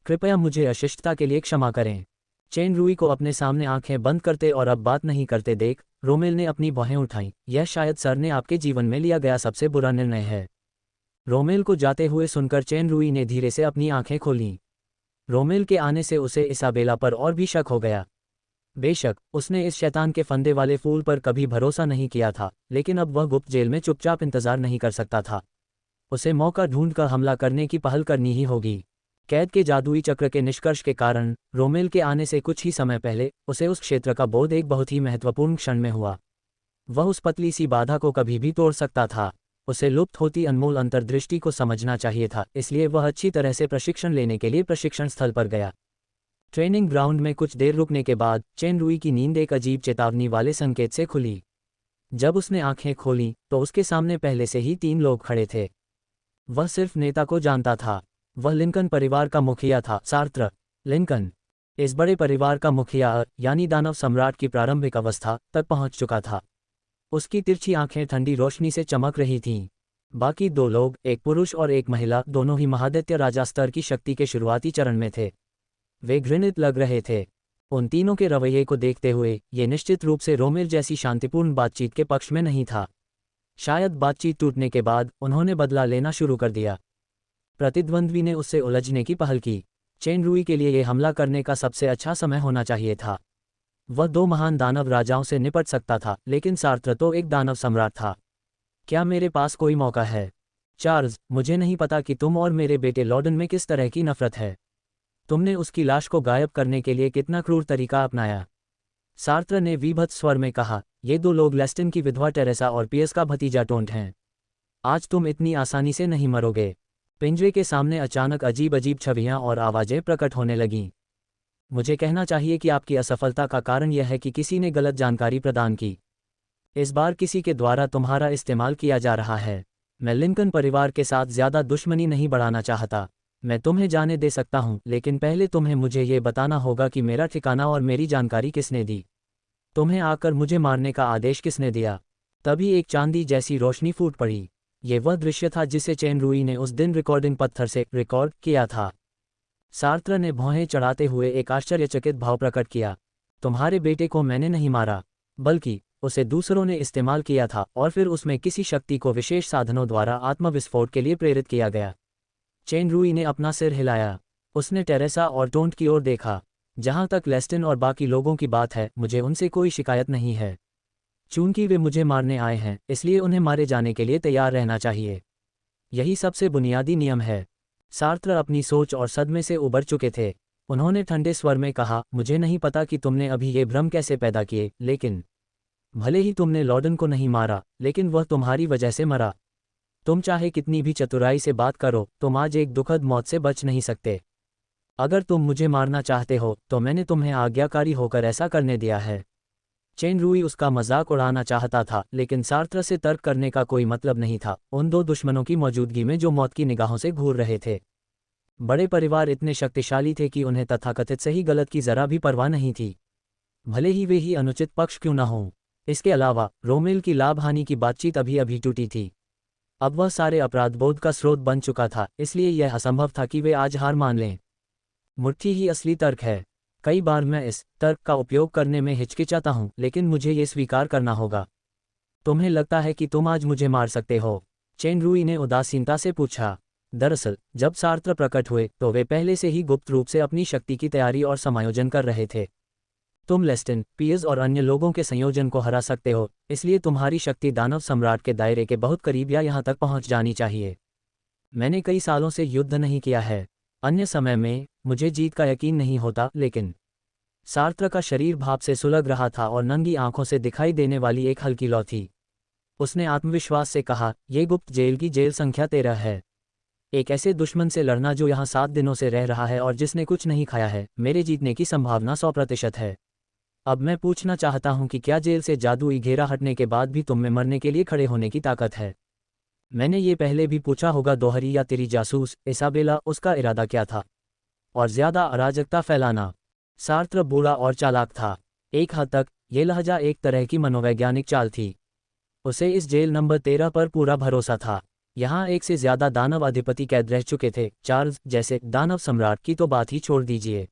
कृपया मुझे अशिष्टता के लिए क्षमा करें। चेन रूई को अपने सामने आंखें बंद करते और अब बात नहीं करते देख रोमेल ने अपनी भौहें उठाईं। यह शायद सर ने आपके जीवन में लिया गया सबसे बुरा निर्णय है। रोमेल को जाते हुए सुनकर चेन रूई ने धीरे से अपनी आंखें खोलीं। रोमेल के आने से उसे इसाबेला पर और भी शक हो गया। बेशक उसने इस शैतान के फंदे वाले फूल पर कभी भरोसा नहीं किया था, लेकिन अब वह गुप्त जेल में चुपचाप इंतजार नहीं कर सकता था। उसे मौका ढूंढकर हमला करने की पहल करनी ही होगी। कैद के जादुई चक्र के निष्कर्ष के कारण रोमेल के आने से कुछ ही समय पहले उसे उस क्षेत्र का बोध एक बहुत ही महत्वपूर्ण क्षण में हुआ। वह उस पतली सी बाधा को कभी भी तोड़ सकता था। उसे लुप्त होती अनमोल अंतर्दृष्टि को समझना चाहिए था, इसलिए वह अच्छी तरह से प्रशिक्षण लेने के लिए प्रशिक्षण स्थल पर गया। ट्रेनिंग ग्राउंड में कुछ देर रुकने के बाद चेन रूई की नींद एक अजीब चेतावनी वाले संकेत से खुली। जब उसने आंखें खोलीं तो उसके सामने पहले से ही 3 लोग खड़े थे। वह सिर्फ नेता को जानता था। वह लिंकन परिवार का मुखिया था, सार्त्र। लिंकन इस बड़े परिवार का मुखिया यानी दानव सम्राट की प्रारंभिक अवस्था तक पहुंच चुका था। उसकी तिरछी आंखें ठंडी रोशनी से चमक रही थीं। बाकी 2 लोग, एक पुरुष और एक महिला, दोनों ही महादैत्य राजा स्तर की शक्ति के शुरुआती चरण में थे। वे घृणित लग रहे थे। उन तीनों के रवैये को देखते हुए ये निश्चित रूप से रोमेल जैसी शांतिपूर्ण बातचीत के पक्ष में नहीं था। शायद बातचीत टूटने के बाद उन्होंने बदला लेना शुरू कर दिया। प्रतिद्वंद्वी ने उससे उलझने की पहल की। चेन रूई के लिए यह हमला करने का सबसे अच्छा समय होना चाहिए था। वह 2 महान दानव राजाओं से निपट सकता था, लेकिन सार्त्र तो एक दानव सम्राट था। क्या मेरे पास कोई मौका है? चार्ल्स, मुझे नहीं पता कि तुम और मेरे बेटे लॉर्डन में किस तरह की नफरत है। तुमने उसकी लाश को गायब करने के लिए कितना क्रूर तरीका अपनाया। सार्त्र ने विभत्स स्वर में कहा, ये 2 लोग लेस्टन की विधवा टेरेसा और पियर्स का भतीजा टोंट हैं। आज तुम इतनी आसानी से नहीं मरोगे। पिंजरे के सामने अचानक अजीब अजीब छवियां और आवाजें प्रकट होने लगीं। मुझे कहना चाहिए कि आपकी असफलता का कारण यह है कि किसी ने गलत जानकारी प्रदान की। इस बार किसी के द्वारा तुम्हारा इस्तेमाल किया जा रहा है। मैं लिंकन परिवार के साथ ज्यादा दुश्मनी नहीं बढ़ाना चाहता। मैं तुम्हें जाने दे सकता हूं, लेकिन पहले तुम्हें मुझे ये बताना होगा कि मेरा ठिकाना और मेरी जानकारी किसने दी। तुम्हें आकर मुझे मारने का आदेश किसने दिया? तभी एक चांदी जैसी रोशनी फूट पड़ी। ये वह दृश्य था जिसे चेन रूई ने उस दिन रिकॉर्डिंग पत्थर से रिकॉर्ड किया था। सार्त्र ने भौहें चढ़ाते हुए एक आश्चर्यचकित भाव प्रकट किया। तुम्हारे बेटे को मैंने नहीं मारा, बल्कि उसे दूसरों ने इस्तेमाल किया था और फिर उसमें किसी शक्ति को विशेष साधनों द्वारा आत्मविस्फोट के लिए प्रेरित किया गया। चेन रूई ने अपना सिर हिलाया। उसने टेरेसा और टोंट की ओर देखा। जहां तक लेस्टन और बाकी लोगों की बात है, मुझे उनसे कोई शिकायत नहीं है। चूंकि वे मुझे मारने आए हैं, इसलिए उन्हें मारे जाने के लिए तैयार रहना चाहिए। यही सबसे बुनियादी नियम है। सार्त्र अपनी सोच और सदमे से उबर चुके थे। उन्होंने ठंडे स्वर में कहा, मुझे नहीं पता कि तुमने अभी ये भ्रम कैसे पैदा किए, लेकिन भले ही तुमने लॉर्डन को नहीं मारा, लेकिन वह तुम्हारी वजह से मरा। तुम चाहे कितनी भी चतुराई से बात करो, तुम आज एक दुखद मौत से बच नहीं सकते। अगर तुम मुझे मारना चाहते हो तो मैंने तुम्हें आज्ञाकारी होकर ऐसा करने दिया है। चेन रूई उसका मजाक उड़ाना चाहता था, लेकिन सार्त्र से तर्क करने का कोई मतलब नहीं था उन 2 दुश्मनों की मौजूदगी में जो मौत की निगाहों से घूर रहे थे। बड़े परिवार इतने शक्तिशाली थे कि उन्हें तथाकथित सही गलत की जरा भी परवाह नहीं थी, भले ही वे ही अनुचित पक्ष क्यों न हों। इसके अलावा रोमेल की लाभ हानि की बातचीत अभी अभी टूटी थी। अब वह सारे अपराधबोध का स्रोत बन चुका था, इसलिए यह असंभव था कि वे आज हार मान लें। मुट्ठी ही असली तर्क है। कई बार मैं इस तर्क का उपयोग करने में हिचकिचाता हूं, लेकिन मुझे ये स्वीकार करना होगा। तुम्हें लगता है कि तुम आज मुझे मार सकते हो? चेन रूई ने उदासीनता से पूछा। दरअसल जब सार्त्र प्रकट हुए तो वे पहले से ही गुप्त रूप से अपनी शक्ति की तैयारी और समायोजन कर रहे थे। तुम लेस्टन, पियर्स और अन्य लोगों के संयोजन को हरा सकते हो, इसलिए तुम्हारी शक्ति दानव सम्राट के दायरे के बहुत करीब या यहाँ तक पहुँच जानी चाहिए। मैंने कई सालों से युद्ध नहीं किया है। अन्य समय में मुझे जीत का यकीन नहीं होता, लेकिन सार्त्र का शरीर भाप से सुलग रहा था और नंगी आंखों से दिखाई देने वाली एक हल्की लौ थी। उसने आत्मविश्वास से कहा, यह गुप्त जेल की जेल संख्या 13 है। एक ऐसे दुश्मन से लड़ना जो यहाँ 7 दिनों से रह रहा है और जिसने कुछ नहीं खाया है, मेरे जीतने की संभावना 100% है। अब मैं पूछना चाहता हूं कि क्या जेल से जादुई घेरा हटने के बाद भी तुम में मरने के लिए खड़े होने की ताकत है? मैंने ये पहले भी पूछा होगा, दोहरी या तेरी जासूस इसाबेला, उसका इरादा क्या था? और ज्यादा अराजकता फैलाना। सार्त्र बूढ़ा और चालाक था। एक हद तक ये लहजा एक तरह की मनोवैज्ञानिक चाल थी। उसे इस जेल नंबर 13 पर पूरा भरोसा था। यहाँ एक से ज्यादा दानव अधिपति कैद रह चुके थे। चार्ल्स जैसे दानव सम्राट की तो बात ही छोड़ दीजिए।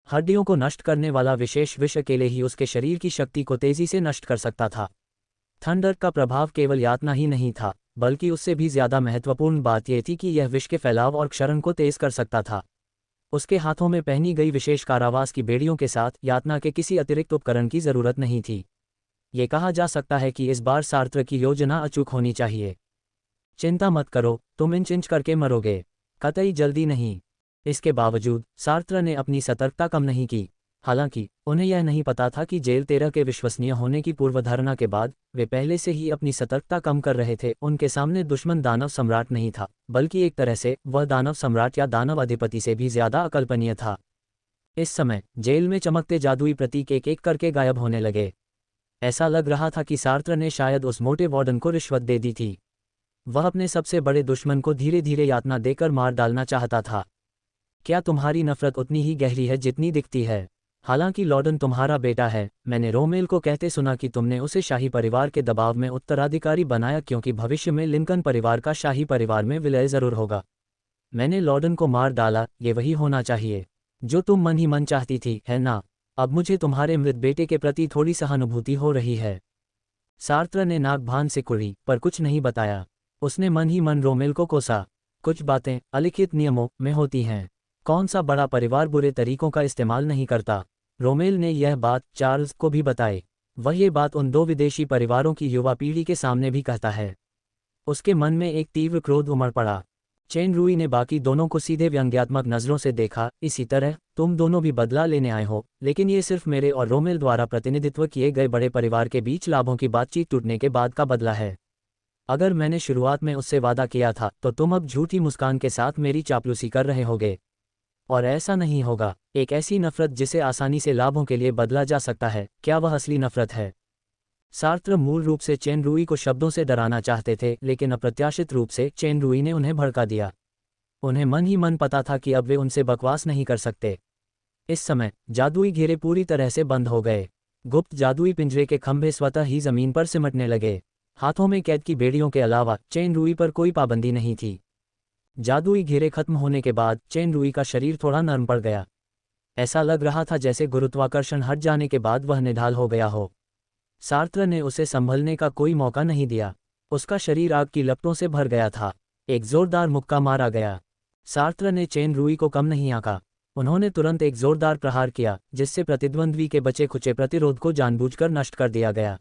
हड्डियों को नष्ट करने वाला विशेष विष अकेले ही उसके शरीर की शक्ति को तेजी से नष्ट कर सकता था। थंडर का प्रभाव केवल यातना ही नहीं था, बल्कि उससे भी ज्यादा महत्वपूर्ण बात यह थी कि यह विष के फैलाव और क्षरण को तेज कर सकता था। उसके हाथों में पहनी गई विशेष कारावास की बेड़ियों के साथ यातना के किसी अतिरिक्त उपकरण की जरूरत नहीं थी। ये कहा जा सकता है कि इस बार सार्त्र की योजना अचूक होनी चाहिए। चिंता मत करो, तुम इंच इंच करके मरोगे, कतई जल्दी नहीं। इसके बावजूद सार्त्र ने अपनी सतर्कता कम नहीं की। हालांकि उन्हें यह नहीं पता था कि जेल 13 के विश्वसनीय होने की पूर्वधारणा के बाद वे पहले से ही अपनी सतर्कता कम कर रहे थे। उनके सामने दुश्मन दानव सम्राट नहीं था, बल्कि एक तरह से वह दानव सम्राट या दानव अधिपति से भी ज्यादा अकल्पनीय था। इस समय जेल में चमकते जादुई प्रतीक एक एक करके गायब होने लगे। ऐसा लग रहा था कि सार्त्र ने शायद उस मोटे वार्डन को रिश्वत दे दी थी। वह अपने सबसे बड़े दुश्मन को धीरे धीरे यातना देकर मार डालना चाहता था। क्या तुम्हारी नफरत उतनी ही गहरी है जितनी दिखती है? हालांकि लॉर्डन तुम्हारा बेटा है। मैंने रोमेल को कहते सुना कि तुमने उसे शाही परिवार के दबाव में उत्तराधिकारी बनाया क्योंकि भविष्य में लिंकन परिवार का शाही परिवार में विलय जरूर होगा। मैंने लॉर्डन को मार डाला, ये वही होना चाहिए जो तुम मन ही मन चाहती थी, है ना? अब मुझे तुम्हारे मृत बेटे के प्रति थोड़ी सहानुभूति हो रही है। सार्त्र ने नाक भान से कुड़ी, पर कुछ नहीं बताया। उसने मन ही मन रोमेल को कोसा। कुछ बातें अलिखित नियमों में होती हैं। कौन सा बड़ा परिवार बुरे तरीकों का इस्तेमाल नहीं करता? रोमेल ने यह बात चार्ल्स को भी बताई। वह ये बात उन दो विदेशी परिवारों की युवा पीढ़ी के सामने भी कहता है। उसके मन में एक तीव्र क्रोध उमड़ पड़ा। चेन रूई ने बाकी दोनों को सीधे व्यंग्यात्मक नजरों से देखा। इसी तरह तुम दोनों भी बदला लेने आए हो, लेकिन ये सिर्फ मेरे और रोमेल द्वारा प्रतिनिधित्व किए गए बड़े परिवार के बीच लाभों की बातचीत टूटने के बाद का बदला है। अगर मैंने शुरुआत में उससे वादा किया था तो तुम अब झूठी मुस्कान के साथ मेरी चापलूसी कर रहे होगे। और ऐसा नहीं होगा। एक ऐसी नफरत जिसे आसानी से लाभों के लिए बदला जा सकता है, क्या वह असली नफरत है? सार्त्र मूल रूप से चेन रूई को शब्दों से डराना चाहते थे, लेकिन अप्रत्याशित रूप से चेन रूई ने उन्हें भड़का दिया। उन्हें मन ही मन पता था कि अब वे उनसे बकवास नहीं कर सकते। इस समय जादुई घेरे पूरी तरह से बंद हो गए। गुप्त जादुई पिंजरे के खंभे स्वतः ही जमीन पर सिमटने लगे। हाथों में कैद की बेड़ियों के अलावा चेन रूई पर कोई पाबंदी नहीं थी। जादुई घेरे खत्म होने के बाद चेन रूई का शरीर थोड़ा नरम पड़ गया। ऐसा लग रहा था जैसे गुरुत्वाकर्षण हट जाने के बाद वह निढाल हो गया हो। सार्त्र ने उसे संभलने का कोई मौका नहीं दिया। उसका शरीर आग की लपटों से भर गया था। एक जोरदार मुक्का मारा गया। सार्त्र ने चेन रूई को कम नहीं आंका। उन्होंने तुरंत एक जोरदार प्रहार किया, जिससे प्रतिद्वंद्वी के बचे खुचे प्रतिरोध को जानबूझकर नष्ट कर दिया गया।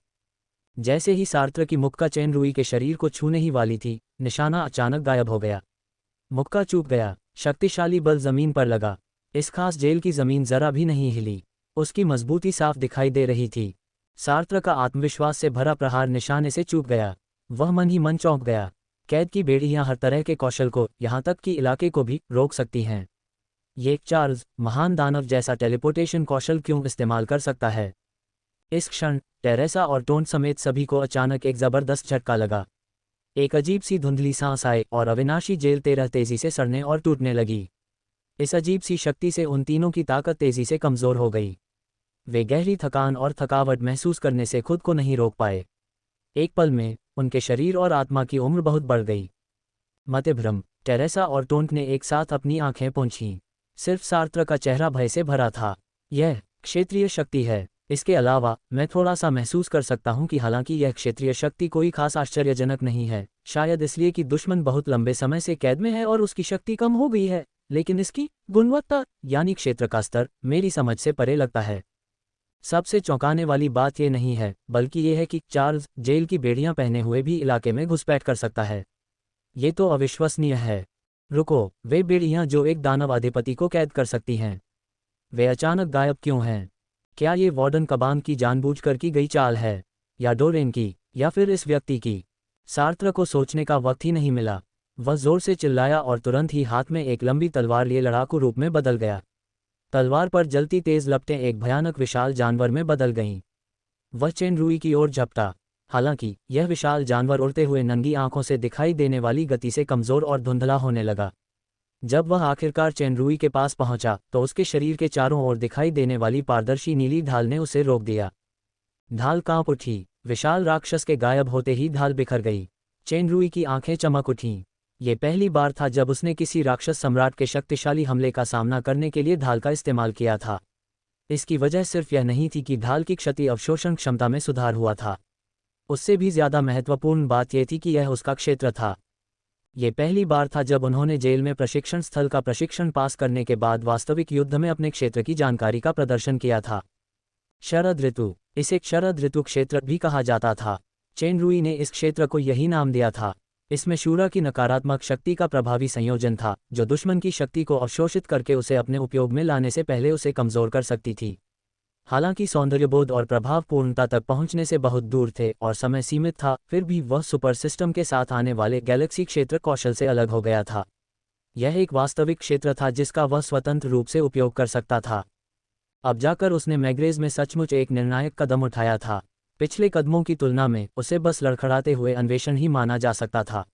जैसे ही सार्त्र की मुक्का चेन रूई के शरीर को छूने ही वाली थी, निशाना अचानक गायब हो गया। मुक्का चूक गया। शक्तिशाली बल जमीन पर लगा। इस खास जेल की जमीन जरा भी नहीं हिली। उसकी मजबूती साफ दिखाई दे रही थी। सार्त्र का आत्मविश्वास से भरा प्रहार निशाने से चूक गया। वह मन ही मन चौंक गया। कैद की बेड़ियां हर तरह के कौशल को, यहाँ तक कि इलाके को भी रोक सकती हैं। ये चार्ल्स महान दानव जैसा टेलीपोर्टेशन कौशल क्यों इस्तेमाल कर सकता है? इस क्षण टेरेसा और टोन समेत सभी को अचानक एक जबरदस्त झटका लगा। एक अजीब सी धुंधली सांस आए और अविनाशी जेल 13 तेजी से सड़ने और टूटने लगी। इस अजीब सी शक्ति से उन तीनों की ताकत तेजी से कमजोर हो गई। वे गहरी थकान और थकावट महसूस करने से खुद को नहीं रोक पाए। एक पल में उनके शरीर और आत्मा की उम्र बहुत बढ़ गई। मतिभ्रम। टेरेसा और टोंट ने एक साथ अपनी आंखें पोंछीं। सिर्फ सार्त्र का चेहरा भय से भरा था। यह क्षेत्रीय शक्ति है। इसके अलावा मैं थोड़ा सा महसूस कर सकता हूं कि हालांकि यह क्षेत्रीय शक्ति कोई खास आश्चर्यजनक नहीं है, शायद इसलिए कि दुश्मन बहुत लंबे समय से कैद में है और उसकी शक्ति कम हो गई है, लेकिन इसकी गुणवत्ता यानी क्षेत्र का स्तर मेरी समझ से परे लगता है। सबसे चौंकाने वाली बात यह नहीं है, बल्कि यह है कि चार्ल्स जेल की बेड़ियां पहने हुए भी इलाके में घुसपैठ कर सकता है। ये तो अविश्वसनीय है। रुको, वे बेड़ियां जो एक दानव अधिपति को कैद कर सकती हैं, वे अचानक गायब क्यों हैं? क्या ये वार्डन कबान की जानबूझकर की गई चाल है, या डोरेन की, या फिर इस व्यक्ति की? सार्त्र को सोचने का वक्त ही नहीं मिला। वह जोर से चिल्लाया और तुरंत ही हाथ में एक लंबी तलवार लिए लड़ाकू रूप में बदल गया। तलवार पर जलती तेज लपटें एक भयानक विशाल जानवर में बदल गईं। वह चेन रूई की ओर झपटा। हालांकि यह विशाल जानवर उड़ते हुए नंगी आंखों से दिखाई देने वाली गति से कमजोर और धुंधला होने लगा। जब वह आखिरकार चेन रूई के पास पहुंचा तो उसके शरीर के चारों ओर दिखाई देने वाली पारदर्शी नीली ढाल ने उसे रोक दिया। ढाल कांप उठी। विशाल राक्षस के गायब होते ही ढाल बिखर गई। चेन रुई की आंखें चमक उठीं। ये पहली बार था जब उसने किसी राक्षस सम्राट के शक्तिशाली हमले का सामना करने के लिए ढाल का इस्तेमाल किया था। इसकी वजह सिर्फ यह नहीं थी कि ढाल की क्षति अवशोषण क्षमता में सुधार हुआ था, उससे भी ज्यादा महत्वपूर्ण बात यह थी कि यह उसका क्षेत्र था। ये पहली बार था जब उन्होंने जेल में प्रशिक्षण स्थल का प्रशिक्षण पास करने के बाद वास्तविक युद्ध में अपने क्षेत्र की जानकारी का प्रदर्शन किया था। शरद ऋतु, इसे शरद ऋतु क्षेत्र भी कहा जाता था। चेन रुई ने इस क्षेत्र को यही नाम दिया था। इसमें शूरा की नकारात्मक शक्ति का प्रभावी संयोजन था, जो दुश्मन की शक्ति को अवशोषित करके उसे अपने उपयोग में लाने से पहले उसे कमजोर कर सकती थी। हालांकि सौंदर्यबोध और प्रभावपूर्णता तक पहुंचने से बहुत दूर थे और समय सीमित था, फिर भी वह सुपर सिस्टम के साथ आने वाले गैलेक्सी क्षेत्र कौशल से अलग हो गया था। यह एक वास्तविक क्षेत्र था जिसका वह स्वतंत्र रूप से उपयोग कर सकता था। अब जाकर उसने मैग्रेज में सचमुच एक निर्णायक कदम उठाया था। पिछले कदमों की तुलना में उसे बस लड़खड़ाते हुए अन्वेषण ही माना जा सकता था।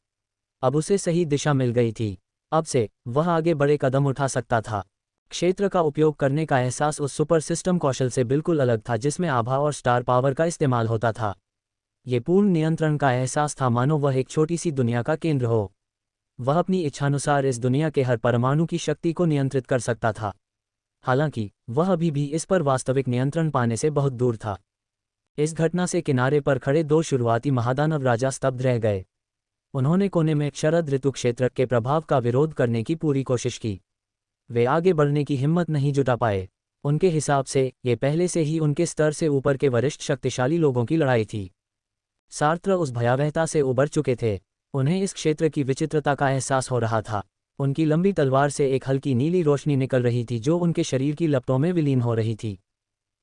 अब उसे सही दिशा मिल गई थी। अब से वह आगे बड़े कदम उठा सकता था। क्षेत्र का उपयोग करने का एहसास उस सुपर सिस्टम कौशल से बिल्कुल अलग था जिसमें आभा और स्टार पावर का इस्तेमाल होता था। ये पूर्ण नियंत्रण का एहसास था, मानो वह एक छोटी सी दुनिया का केंद्र हो। वह अपनी इच्छानुसार इस दुनिया के हर परमाणु की शक्ति को नियंत्रित कर सकता था। हालांकि वह अभी भी इस पर वास्तविक नियंत्रण पाने से बहुत दूर था। इस घटना से किनारे पर खड़े दो शुरुआती महादानव राजा स्तब्ध रह गए। उन्होंने कोने में शरद ऋतु क्षेत्र के प्रभाव का विरोध करने की पूरी कोशिश की। वे आगे बढ़ने की हिम्मत नहीं जुटा पाए। उनके हिसाब से ये पहले से ही उनके स्तर से ऊपर के वरिष्ठ शक्तिशाली लोगों की लड़ाई थी। सार्त्र उस भयावहता से उबर चुके थे। उन्हें इस क्षेत्र की विचित्रता का एहसास हो रहा था। उनकी लंबी तलवार से एक हल्की नीली रोशनी निकल रही थी जो उनके शरीर की लपटों में विलीन हो रही थी।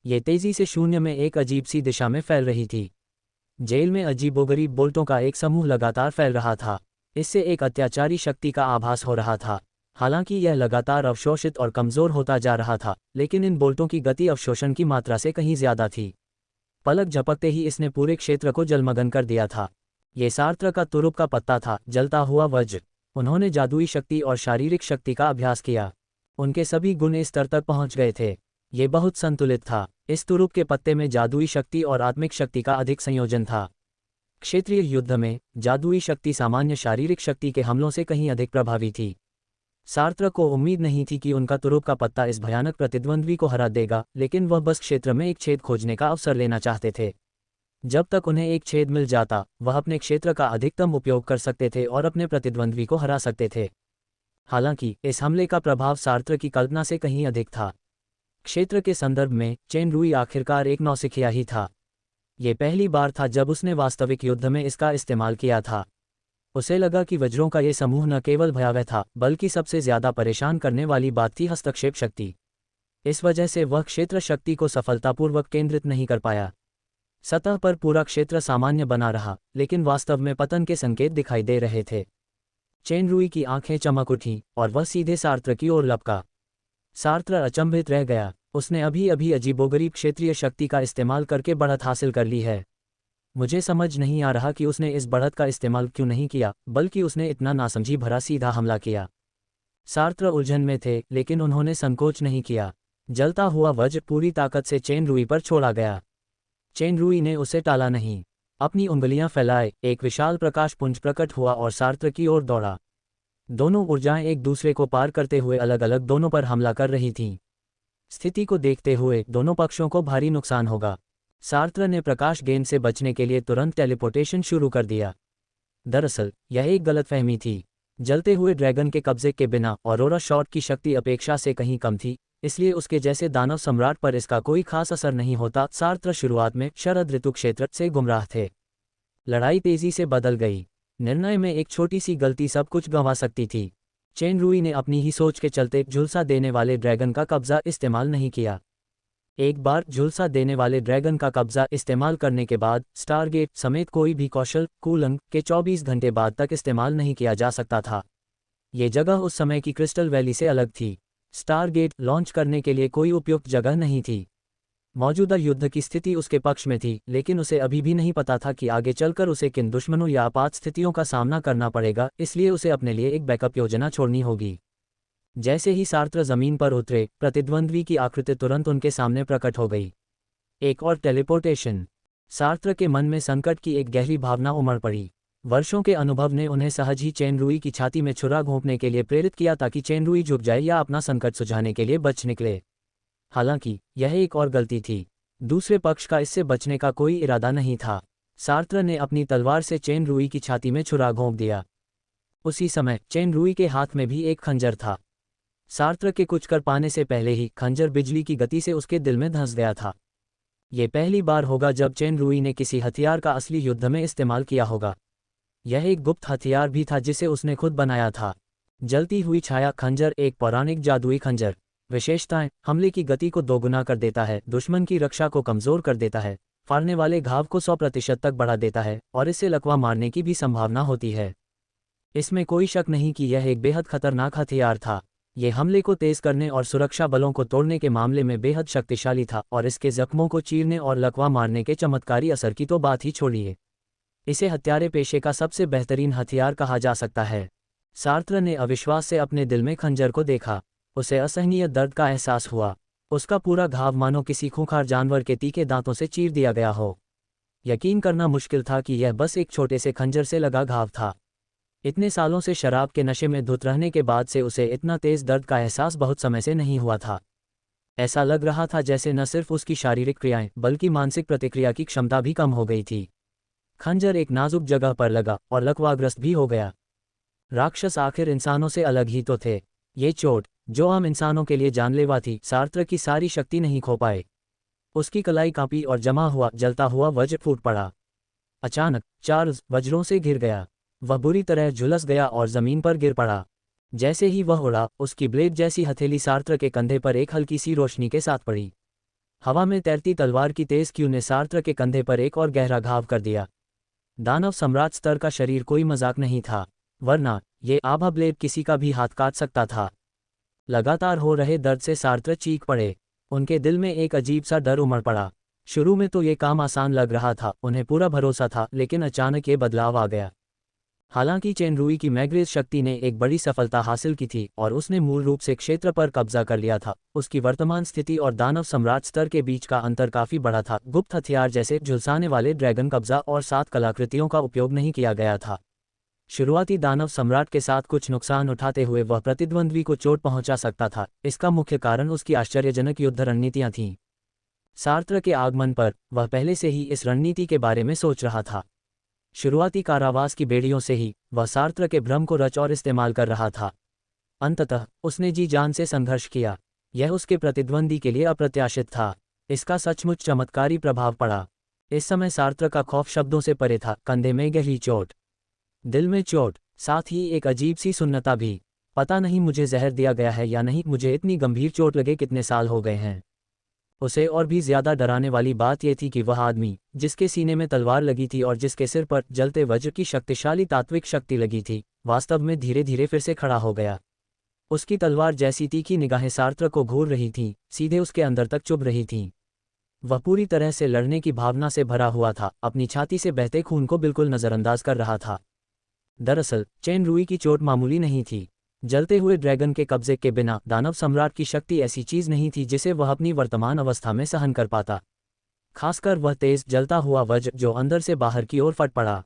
ये तेजी से शून्य में एक अजीब सी दिशा में फैल रही थी। जेल में अजीबोगरीब बोल्टों का एक समूह लगातार फैल रहा था। इससे एक अत्याचारी शक्ति का आभास हो रहा था। हालांकि यह लगातार अवशोषित और कमजोर होता जा रहा था, लेकिन इन बोल्टों की गति अवशोषण की मात्रा से कहीं ज्यादा थी। पलक झपकते ही इसने पूरे क्षेत्र को जलमग्न कर दिया था। ये सार्त्र का तुरुप का पत्ता था, जलता हुआ वज्र। उन्होंने जादुई शक्ति और शारीरिक शक्ति का अभ्यास किया। उनके सभी गुण इस स्तर तक पहुंच गए थे। ये बहुत संतुलित था। इस तुरुप के पत्ते में जादुई शक्ति और आत्मिक शक्ति का अधिक संयोजन था। क्षेत्रीय युद्ध में जादुई शक्ति सामान्य शारीरिक शक्ति के हमलों से कहीं अधिक प्रभावी थी। सार्त्र को उम्मीद नहीं थी कि उनका तुरुप का पत्ता इस भयानक प्रतिद्वंद्वी को हरा देगा, लेकिन वह बस क्षेत्र में एक छेद खोजने का अवसर लेना चाहते थे। जब तक उन्हें एक छेद मिल जाता, वह अपने क्षेत्र का अधिकतम उपयोग कर सकते थे और अपने प्रतिद्वंद्वी को हरा सकते थे। हालांकि इस हमले का प्रभाव सार्त्र की कल्पना से कहीं अधिक था। क्षेत्र के संदर्भ में चेन रुई आखिरकार एक नौसिखिया ही था। ये पहली बार था जब उसने वास्तविक युद्ध में इसका इस्तेमाल किया था। उसे लगा कि वज्रों का ये समूह न केवल भयावह था, बल्कि सबसे ज्यादा परेशान करने वाली बात थी हस्तक्षेप शक्ति। इस वजह से वह क्षेत्र शक्ति को सफलतापूर्वक केंद्रित नहीं कर पाया। सतह पर पूरा क्षेत्र सामान्य बना रहा, लेकिन वास्तव में पतन के संकेत दिखाई दे रहे थे। चेन रुई की आंखें चमक उठीं और वह सीधे सार्त्र की ओर लपका। सार्त्र अचंभित रह गया। उसने अभी अभी अजीबोगरीब क्षेत्रीय शक्ति का इस्तेमाल करके बढ़त हासिल कर ली है। मुझे समझ नहीं आ रहा कि उसने इस बढ़त का इस्तेमाल क्यों नहीं किया, बल्कि उसने इतना नासमझी भरा सीधा हमला किया। सार्त्र उलझन में थे, लेकिन उन्होंने संकोच नहीं किया। जलता हुआ वज्र पूरी ताकत से चेन रुई पर छोड़ा गया। चेन रुई ने उसे टाला नहीं। अपनी उंगलियां फैलाए एक विशाल प्रकाश पुंज प्रकट हुआ और सार्त्र की ओर दौड़ा। दोनों ऊर्जाएं एक दूसरे को पार करते हुए अलग अलग दोनों पर हमला कर रही थीं। स्थिति को देखते हुए दोनों पक्षों को भारी नुकसान होगा। सार्त्र ने प्रकाश गेंद से बचने के लिए तुरंत टेलीपोर्टेशन शुरू कर दिया। दरअसल यह एक गलतफहमी थी। जलते हुए ड्रैगन के कब्जे के बिना ऑरोरा शॉट की शक्ति अपेक्षा से कहीं कम थी, इसलिए उसके जैसे दानव सम्राट पर इसका कोई खास असर नहीं होता। सार्त्र शुरुआत में शरद ऋतु क्षेत्र से गुमराह थे। लड़ाई तेजी से बदल गई। निर्णय में एक छोटी सी गलती सब कुछ गंवा सकती थी। चेन रुई ने अपनी ही सोच के चलते झुलसा देने वाले ड्रैगन का कब्जा इस्तेमाल नहीं किया। एक बार झुलसा देने वाले ड्रैगन का कब्जा इस्तेमाल करने के बाद स्टारगेट समेत कोई भी कौशल कूलंग के 24 घंटे बाद तक इस्तेमाल नहीं किया जा सकता था। ये जगह उस समय की क्रिस्टल वैली से अलग थी। स्टारगेट लॉन्च करने के लिए कोई उपयुक्त जगह नहीं थी। मौजूदा युद्ध की स्थिति उसके पक्ष में थी, लेकिन उसे अभी भी नहीं पता था कि आगे चलकर उसे किन दुश्मनों या आपात स्थितियों का सामना करना पड़ेगा, इसलिए उसे अपने लिए एक बैकअप योजना छोड़नी होगी। जैसे ही सार्त्र जमीन पर उतरे, प्रतिद्वंद्वी की आकृति तुरंत उनके सामने प्रकट हो गई। एक और टेलीपोर्टेशन। सार्त्र के मन में संकट की एक गहरी भावना उमड़ पड़ी। वर्षों के अनुभव ने उन्हें सहज ही चेन रुई की छाती में छुरा घोंपने के लिए प्रेरित किया ताकि चेन रुई झुक जाए या अपना संकट सुझाने के लिए बच निकले। हालांकि यह एक और गलती थी। दूसरे पक्ष का इससे बचने का कोई इरादा नहीं था। सार्त्र ने अपनी तलवार से चेन रुई की छाती में छुरा घोंप दिया। उसी समय चेन रुई के हाथ में भी एक खंजर था। सार्त्र के कुछ कर पाने से पहले ही खंजर बिजली की गति से उसके दिल में धंस गया था। ये पहली बार होगा जब चेन रुई ने किसी हथियार का असली युद्ध में इस्तेमाल किया होगा। यह एक गुप्त हथियार भी था जिसे उसने खुद बनाया था। जलती हुई छाया खंजर एक पौराणिक जादुई खंजर। विशेषताएं: हमले की गति को दोगुना कर देता है, दुश्मन की रक्षा को कमजोर कर देता है, फाड़ने वाले घाव को 100% तक बढ़ा देता है और इससे लकवा मारने की भी संभावना होती है। इसमें कोई शक नहीं कि यह एक बेहद खतरनाक हथियार था। ये हमले को तेज करने और सुरक्षा बलों को तोड़ने के मामले में बेहद शक्तिशाली था और इसके जख्मों को चीरने और लकवा मारने के चमत्कारी असर की तो बात ही छोड़िए। इसे हत्यारे पेशे का सबसे बेहतरीन हथियार कहा जा सकता है। सार्त्र ने अविश्वास से अपने दिल में खंजर को देखा। उसे असहनीय दर्द का एहसास हुआ। उसका पूरा घाव मानो किसी खूंखार जानवर के तीखे दांतों से चीर दिया गया हो। यकीन करना मुश्किल था कि यह बस एक छोटे से खंजर से लगा घाव था। इतने सालों से शराब के नशे में धुत रहने के बाद से उसे इतना तेज दर्द का एहसास बहुत समय से नहीं हुआ था। ऐसा लग रहा था जैसे न सिर्फ उसकी शारीरिक क्रियाएं बल्कि मानसिक प्रतिक्रिया की क्षमता भी कम हो गई थी। खंजर एक नाजुक जगह पर लगा और लकवाग्रस्त भी हो गया। राक्षस आखिर इंसानों से अलग ही तो थे। ये चोट, जो आम इंसानों के लिए जानलेवा थी, सार्त्र की सारी शक्ति नहीं खो पाए। उसकी कलाई कांपी और जमा हुआ जलता हुआ वज्र फूट पड़ा। अचानक चार्ल्स वज्रों से घिर गया। वह बुरी तरह झुलस गया और जमीन पर गिर पड़ा। जैसे ही वह उड़ा, उसकी ब्लेड जैसी हथेली सार्त्र के कंधे पर एक हल्की सी रोशनी के साथ पड़ी। हवा में तैरती तलवार की तेज क्यू ने सार्त्र के कंधे पर एक और गहरा घाव कर दिया। दानव सम्राट स्तर का शरीर कोई मजाक नहीं था, वरना ये आभा ब्लेड किसी का भी हाथ काट सकता था। लगातार हो रहे दर्द से सार्त्र चीख पड़े। उनके दिल में एक अजीब सा डर उमड़ पड़ा। शुरू में तो ये काम आसान लग रहा था, उन्हें पूरा भरोसा था, लेकिन अचानक ये बदलाव आ गया। हालांकि चेन रुई की मैग्रेज शक्ति ने एक बड़ी सफलता हासिल की थी और उसने मूल रूप से क्षेत्र पर कब्जा कर लिया था। उसकी वर्तमान स्थिति और दानव सम्राट स्तर के बीच का अंतर काफी बड़ा था। गुप्त हथियार जैसे झुलसाने वाले ड्रैगन कब्जा और 7 कलाकृतियों का उपयोग नहीं किया गया था। शुरुआती दानव सम्राट के साथ कुछ नुकसान उठाते हुए वह प्रतिद्वंद्वी को चोट पहुंचा सकता था। इसका मुख्य कारण उसकी आश्चर्यजनक युद्ध रणनीतियां थीं। सार्त्र के आगमन पर वह पहले से ही इस रणनीति के बारे में सोच रहा था। शुरुआती कारावास की बेड़ियों से ही वह सार्त्र के भ्रम को रच और इस्तेमाल कर रहा था। अंततः उसने जी जान से संघर्ष किया। यह उसके प्रतिद्वंदी के लिए अप्रत्याशित था। इसका सचमुच चमत्कारी प्रभाव पड़ा। इस समय सार्त्र का खौफ शब्दों से परे था। कंधे में गहरी चोट, दिल में चोट, साथ ही एक अजीब सी सुन्नता भी। पता नहीं मुझे जहर दिया गया है या नहीं, मुझे इतनी गंभीर चोट लगे कितने साल हो गए हैं। उसे और भी ज्यादा डराने वाली बात यह थी कि वह आदमी जिसके सीने में तलवार लगी थी और जिसके सिर पर जलते वज्र की शक्तिशाली तात्विक शक्ति लगी थी, वास्तव में धीरे धीरे फिर से खड़ा हो गया। उसकी तलवार जैसी तीखी निगाहें सार्त्र को घूर रही थीं, सीधे उसके अंदर तक चुभ रही थीं। वह पूरी तरह से लड़ने की भावना से भरा हुआ था, अपनी छाती से बहते खून को बिल्कुल नजरअंदाज कर रहा था। दरअसल चेन रुई की चोट मामूली नहीं थी। जलते हुए ड्रैगन के कब्जे के बिना दानव सम्राट की शक्ति ऐसी चीज नहीं थी जिसे वह अपनी वर्तमान अवस्था में सहन कर पाता। खासकर वह तेज जलता हुआ वज्र जो अंदर से बाहर की ओर फट पड़ा।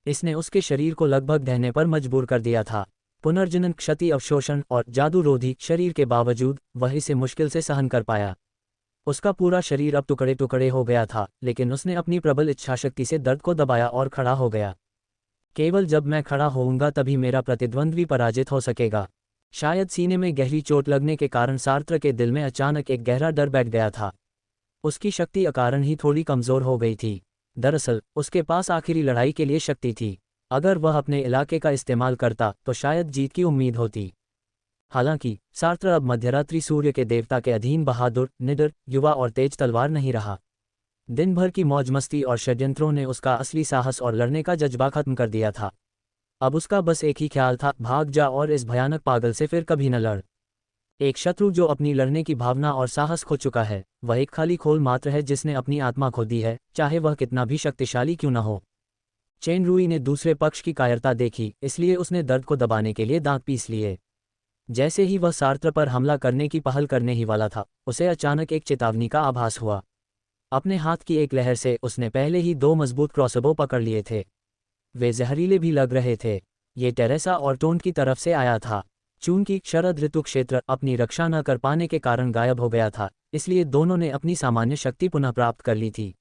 इसने उसके शरीर को लगभग ढहने पर मजबूर कर दिया था। पुनर्जनन, क्षति, अवशोषण और जादू-रोधी शरीर के बावजूद वह इसे मुश्किल से सहन कर पाया। उसका पूरा शरीर अब टुकड़े टुकड़े हो गया था, लेकिन उसने अपनी प्रबल इच्छाशक्ति से दर्द को दबाया और खड़ा हो गया। केवल जब मैं खड़ा होऊंगा तभी मेरा प्रतिद्वंद्वी पराजित हो सकेगा। शायद सीने में गहरी चोट लगने के कारण सार्त्र के दिल में अचानक एक गहरा डर बैठ गया था। उसकी शक्ति अकारण ही थोड़ी कमजोर हो गई थी। दरअसल उसके पास आखिरी लड़ाई के लिए शक्ति थी। अगर वह अपने इलाके का इस्तेमाल करता तो शायद जीत की उम्मीद होती। हालांकि सार्त्र अब मध्यरात्रि सूर्य के देवता के अधीन बहादुर, निडर, युवा और तेज तलवार नहीं रहा। दिन भर की मौज मस्ती और षड्यंत्रों ने उसका असली साहस और लड़ने का जज्बा खत्म कर दिया था। अब उसका बस एक ही ख्याल था, भाग जा और इस भयानक पागल से फिर कभी न लड़। एक शत्रु जो अपनी लड़ने की भावना और साहस खो चुका है, वह एक खाली खोल मात्र है जिसने अपनी आत्मा खो दी है, चाहे वह कितना भी शक्तिशाली क्यों न हो। चेन रुई ने दूसरे पक्ष की कायरता देखी, इसलिए उसने दर्द को दबाने के लिए दांत पीस लिए। जैसे ही वह सार्त्र पर हमला करने की पहल करने ही वाला था, उसे अचानक एक चेतावनी का आभास हुआ। अपने हाथ की एक लहर से उसने पहले ही 2 मजबूत क्रॉसबो पकड़ लिए थे। वे जहरीले भी लग रहे थे। ये टेरेसा और टोंट की तरफ से आया था। चूंकि शरद ऋतु क्षेत्र अपनी रक्षा न कर पाने के कारण गायब हो गया था, इसलिए दोनों ने अपनी सामान्य शक्ति पुनः प्राप्त कर ली थी।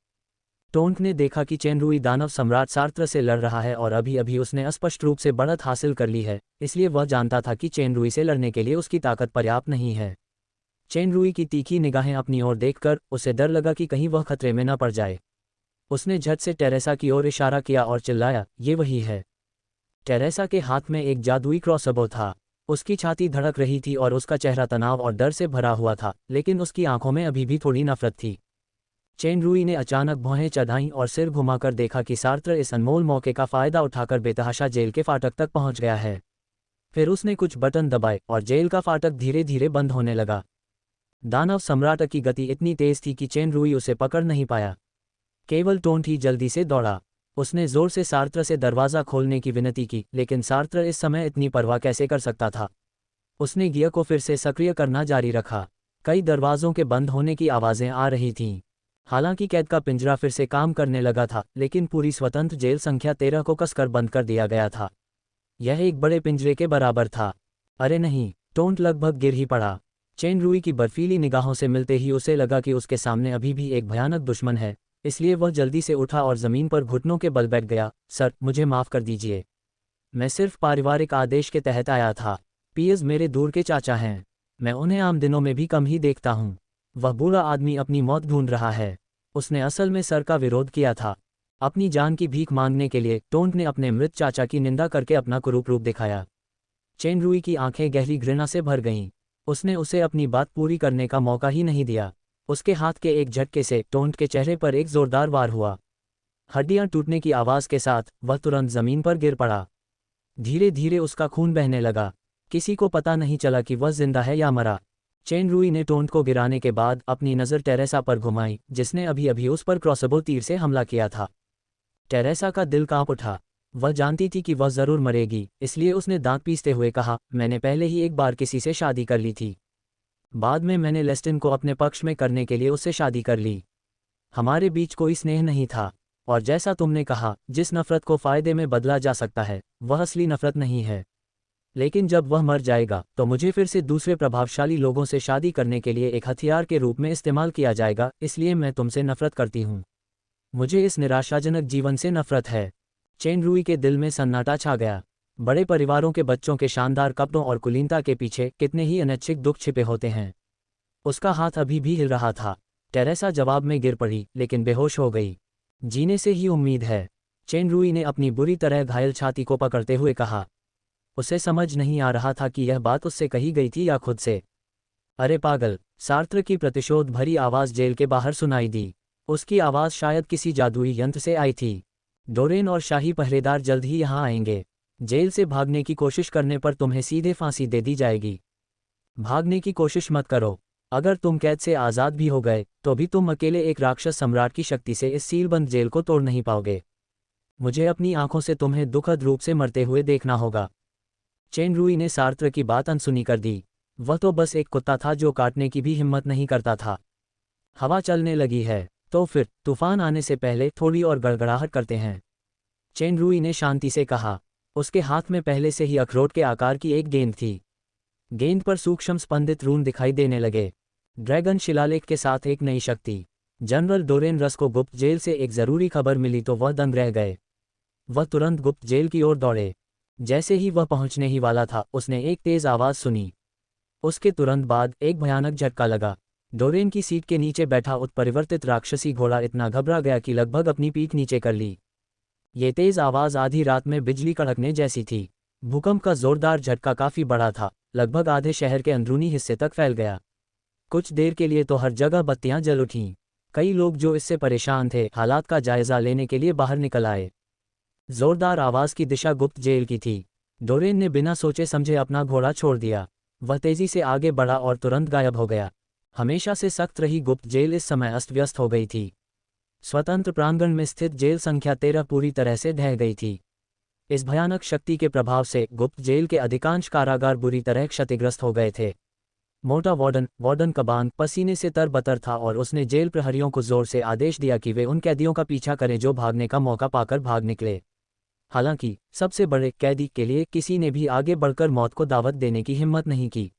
टोंट ने देखा कि चेनरुई दानव सम्राट सार्त्र से लड़ रहा है और अभी अभी उसने स्पष्ट रूप से बढ़त हासिल कर ली है, इसलिए वह जानता था कि चेनरुई से लड़ने के लिए उसकी ताकत पर्याप्त नहीं है। चेनरुई की तीखी निगाहें अपनी ओर देखकर उसे डर लगा कि कहीं वह खतरे में न पड़ जाए। उसने झट से टेरेसा की ओर इशारा किया और चिल्लाया, ये वही है। टेरेसा के हाथ में एक जादुई क्रॉसबो था। उसकी छाती धड़क रही थी और उसका चेहरा तनाव और डर से भरा हुआ था, लेकिन उसकी आंखों में अभी भी थोड़ी नफरत थी। चेनरुई ने अचानक भौहें चढ़ाईं और सिर घुमाकर देखा कि सार्त्र इस अनमोल मौके का फायदा उठाकर बेतहाशा जेल के फाटक तक पहुंच गया है। फिर उसने कुछ बटन दबाए और जेल का फाटक धीरे धीरे बंद होने लगा। दानव सम्राट की गति इतनी तेज थी कि चेनरुई उसे पकड़ नहीं पाया। केवल टोंट ही जल्दी से दौड़ा। उसने जोर से सार्त्र से दरवाज़ा खोलने की विनती की, लेकिन सार्त्र इस समय इतनी परवाह कैसे कर सकता था। उसने गियर को फिर से सक्रिय करना जारी रखा। कई दरवाज़ों के बंद होने की आवाज़ें आ रही थीं। हालांकि कैद का पिंजरा फिर से काम करने लगा था, लेकिन पूरी स्वतंत्र जेल संख्या 13 को कसकर बंद कर दिया गया था। यह एक बड़े पिंजरे के बराबर था। अरे नहीं, टोंट लगभग गिर ही पड़ा। चेनरुई की बर्फीली निगाहों से मिलते ही उसे लगा कि उसके सामने अभी भी एक भयानक दुश्मन है, इसलिए वह जल्दी से उठा और ज़मीन पर घुटनों के बल बैठ गया। सर, मुझे माफ़ कर दीजिए। मैं सिर्फ पारिवारिक आदेश के तहत आया था। पीएस मेरे दूर के चाचा हैं। मैं उन्हें आम दिनों में भी कम ही देखता हूँ। वह बूढ़ा आदमी अपनी मौत ढूंढ रहा है। उसने असल में सर का विरोध किया था। अपनी जान की भीख मांगने के लिए टोंट ने अपने मृत चाचा की निंदा करके अपना कुरूप रूप दिखाया। चेनरुई की आंखें गहरी घृणा से भर गईं। उसने उसे अपनी बात पूरी करने का मौका ही नहीं दिया। उसके हाथ के एक झटके से टोंट के चेहरे पर एक जोरदार वार हुआ। हड्डियां टूटने की आवाज़ के साथ वह तुरंत जमीन पर गिर पड़ा। धीरे धीरे उसका खून बहने लगा। किसी को पता नहीं चला कि वह जिंदा है या मरा। चेनरुई ने टोंट को गिराने के बाद अपनी नज़र टेरेसा पर घुमाई, जिसने अभी अभी उस पर क्रॉसबो तीर से हमला किया था। टेरेसा का दिल कांप उठा। वह जानती थी कि वह ज़रूर मरेगी, इसलिए उसने दांत पीसते हुए कहा, मैंने पहले ही एक बार किसी से शादी कर ली थी। बाद में मैंने लेस्टिन को अपने पक्ष में करने के लिए उससे शादी कर ली। हमारे बीच कोई स्नेह नहीं था। और जैसा तुमने कहा, जिस नफ़रत को फ़ायदे में बदला जा सकता है, वह असली नफ़रत नहीं है। लेकिन जब वह मर जाएगा तो मुझे फिर से दूसरे प्रभावशाली लोगों से शादी करने के लिए एक हथियार के रूप में इस्तेमाल किया जाएगा, इसलिए मैं तुमसे नफरत करती हूँ। मुझे इस निराशाजनक जीवन से नफरत है। चेनरुई के दिल में सन्नाटा छा गया। बड़े परिवारों के बच्चों के शानदार कपड़ों और कुलीनता के पीछे कितने ही अनैच्छिक दुख छिपे होते हैं। उसका हाथ अभी भी हिल रहा था। टेरेसा जवाब में गिर पड़ी, लेकिन बेहोश हो गई। जीने से ही उम्मीद है, चेनरुई ने अपनी बुरी तरह घायल छाती को पकड़ते हुए कहा। उसे समझ नहीं आ रहा था कि यह बात उससे कही गई थी या खुद से। अरे पागल, सार्त्र की प्रतिशोध भरी आवाज़ जेल के बाहर सुनाई दी। उसकी आवाज़ शायद किसी जादुई यंत्र से आई थी। डोरेन और शाही पहरेदार जल्द ही यहाँ आएंगे। जेल से भागने की कोशिश करने पर तुम्हें सीधे फांसी दे दी जाएगी। भागने की कोशिश मत करो। अगर तुम कैद से आज़ाद भी हो गए तो भी तुम अकेले एक राक्षस सम्राट की शक्ति से इस सीलबंद जेल को तोड़ नहीं पाओगे। मुझे अपनी आंखों से तुम्हें दुखद रूप से मरते हुए देखना होगा। चेनरुई ने सार्त्र की बात अनसुनी कर दी। वह तो बस एक कुत्ता था जो काटने की भी हिम्मत नहीं करता था। हवा चलने लगी है, तो फिर तूफान आने से पहले थोड़ी और गड़गड़ाहट करते हैं, चेनरुई ने शांति से कहा। उसके हाथ में पहले से ही अखरोट के आकार की एक गेंद थी। गेंद पर सूक्ष्म स्पंदित रून दिखाई देने लगे। ड्रैगन शिलालेख के साथ एक नई शक्ति। जनरल डोरेन रस को गुप्त जेल से एक जरूरी खबर मिली तो वह दंग रह गए। वह तुरंत गुप्त जेल की ओर दौड़े। जैसे ही वह पहुंचने ही वाला था, उसने एक तेज आवाज़ सुनी। उसके तुरंत बाद एक भयानक झटका लगा। डोरेन की सीट के नीचे बैठा उत्परिवर्तित राक्षसी घोड़ा इतना घबरा गया कि लगभग अपनी पीठ नीचे कर ली। ये तेज आवाज़ आधी रात में बिजली कड़कने जैसी थी। भूकंप का जोरदार झटका काफ़ी बड़ा था, लगभग आधे शहर के अंदरूनी हिस्से तक फैल गया। कुछ देर के लिए तो हर जगह बत्तियां जल उठीं। कई लोग जो इससे परेशान थे, हालात का जायजा लेने के लिए बाहर निकल आए। जोरदार आवाज़ की दिशा गुप्त जेल की थी। डोरेन ने बिना सोचे समझे अपना घोड़ा छोड़ दिया। वह तेजी से आगे बढ़ा और तुरंत गायब हो गया। हमेशा से सख्त रही गुप्त जेल इस समय अस्त व्यस्त हो गई थी। स्वतंत्र प्रांगण में स्थित जेल संख्या 13 पूरी तरह से ढह गई थी। इस भयानक शक्ति के प्रभाव से गुप्त जेल के अधिकांश कारागार बुरी तरह क्षतिग्रस्त हो गए थे। मोटा वार्डन कबांग पसीने से तरबतर था और उसने जेल प्रहरियों को जोर से आदेश दिया कि वे उन कैदियों का पीछा करें जो भागने का मौका पाकर भाग निकले। हालांकि सबसे बड़े कैदी के लिए किसी ने भी आगे बढ़कर मौत को दावत देने की हिम्मत नहीं की।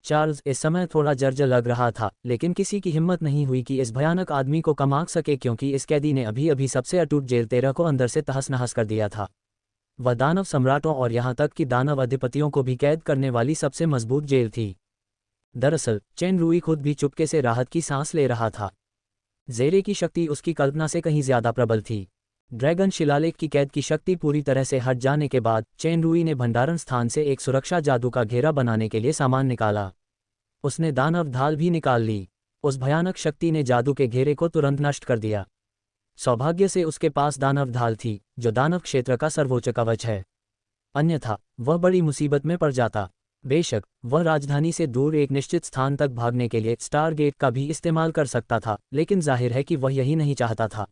चार्ल्स इस समय थोड़ा जर्जर लग रहा था, लेकिन किसी की हिम्मत नहीं हुई कि इस भयानक आदमी को कम आंक सके, क्योंकि इस कैदी ने अभी अभी सबसे अटूट जेल 13 को अंदर से तहस नहस कर दिया था। वह दानव सम्राटों और यहाँ तक कि दानव अधिपतियों को भी कैद करने वाली सबसे मजबूत जेल थी। दरअसल चेन रुई खुद भी चुपके से राहत की सांस ले रहा था। जेरे की शक्ति उसकी कल्पना से कहीं ज्यादा प्रबल थी। ड्रैगन शिलालेख की कैद की शक्ति पूरी तरह से हट जाने के बाद चेन रुई ने भंडारण स्थान से एक सुरक्षा जादू का घेरा बनाने के लिए सामान निकाला। उसने दानव ढाल भी निकाल ली। उस भयानक शक्ति ने जादू के घेरे को तुरंत नष्ट कर दिया। सौभाग्य से उसके पास दानव ढाल थी, जो दानव क्षेत्र का सर्वोच्च कवच है, अन्यथा वह बड़ी मुसीबत में पड़ जाता। बेशक वह राजधानी से दूर एक निश्चित स्थान तक भागने के लिए स्टार गेट का भी इस्तेमाल कर सकता था, लेकिन जाहिर है कि वह यही नहीं चाहता था।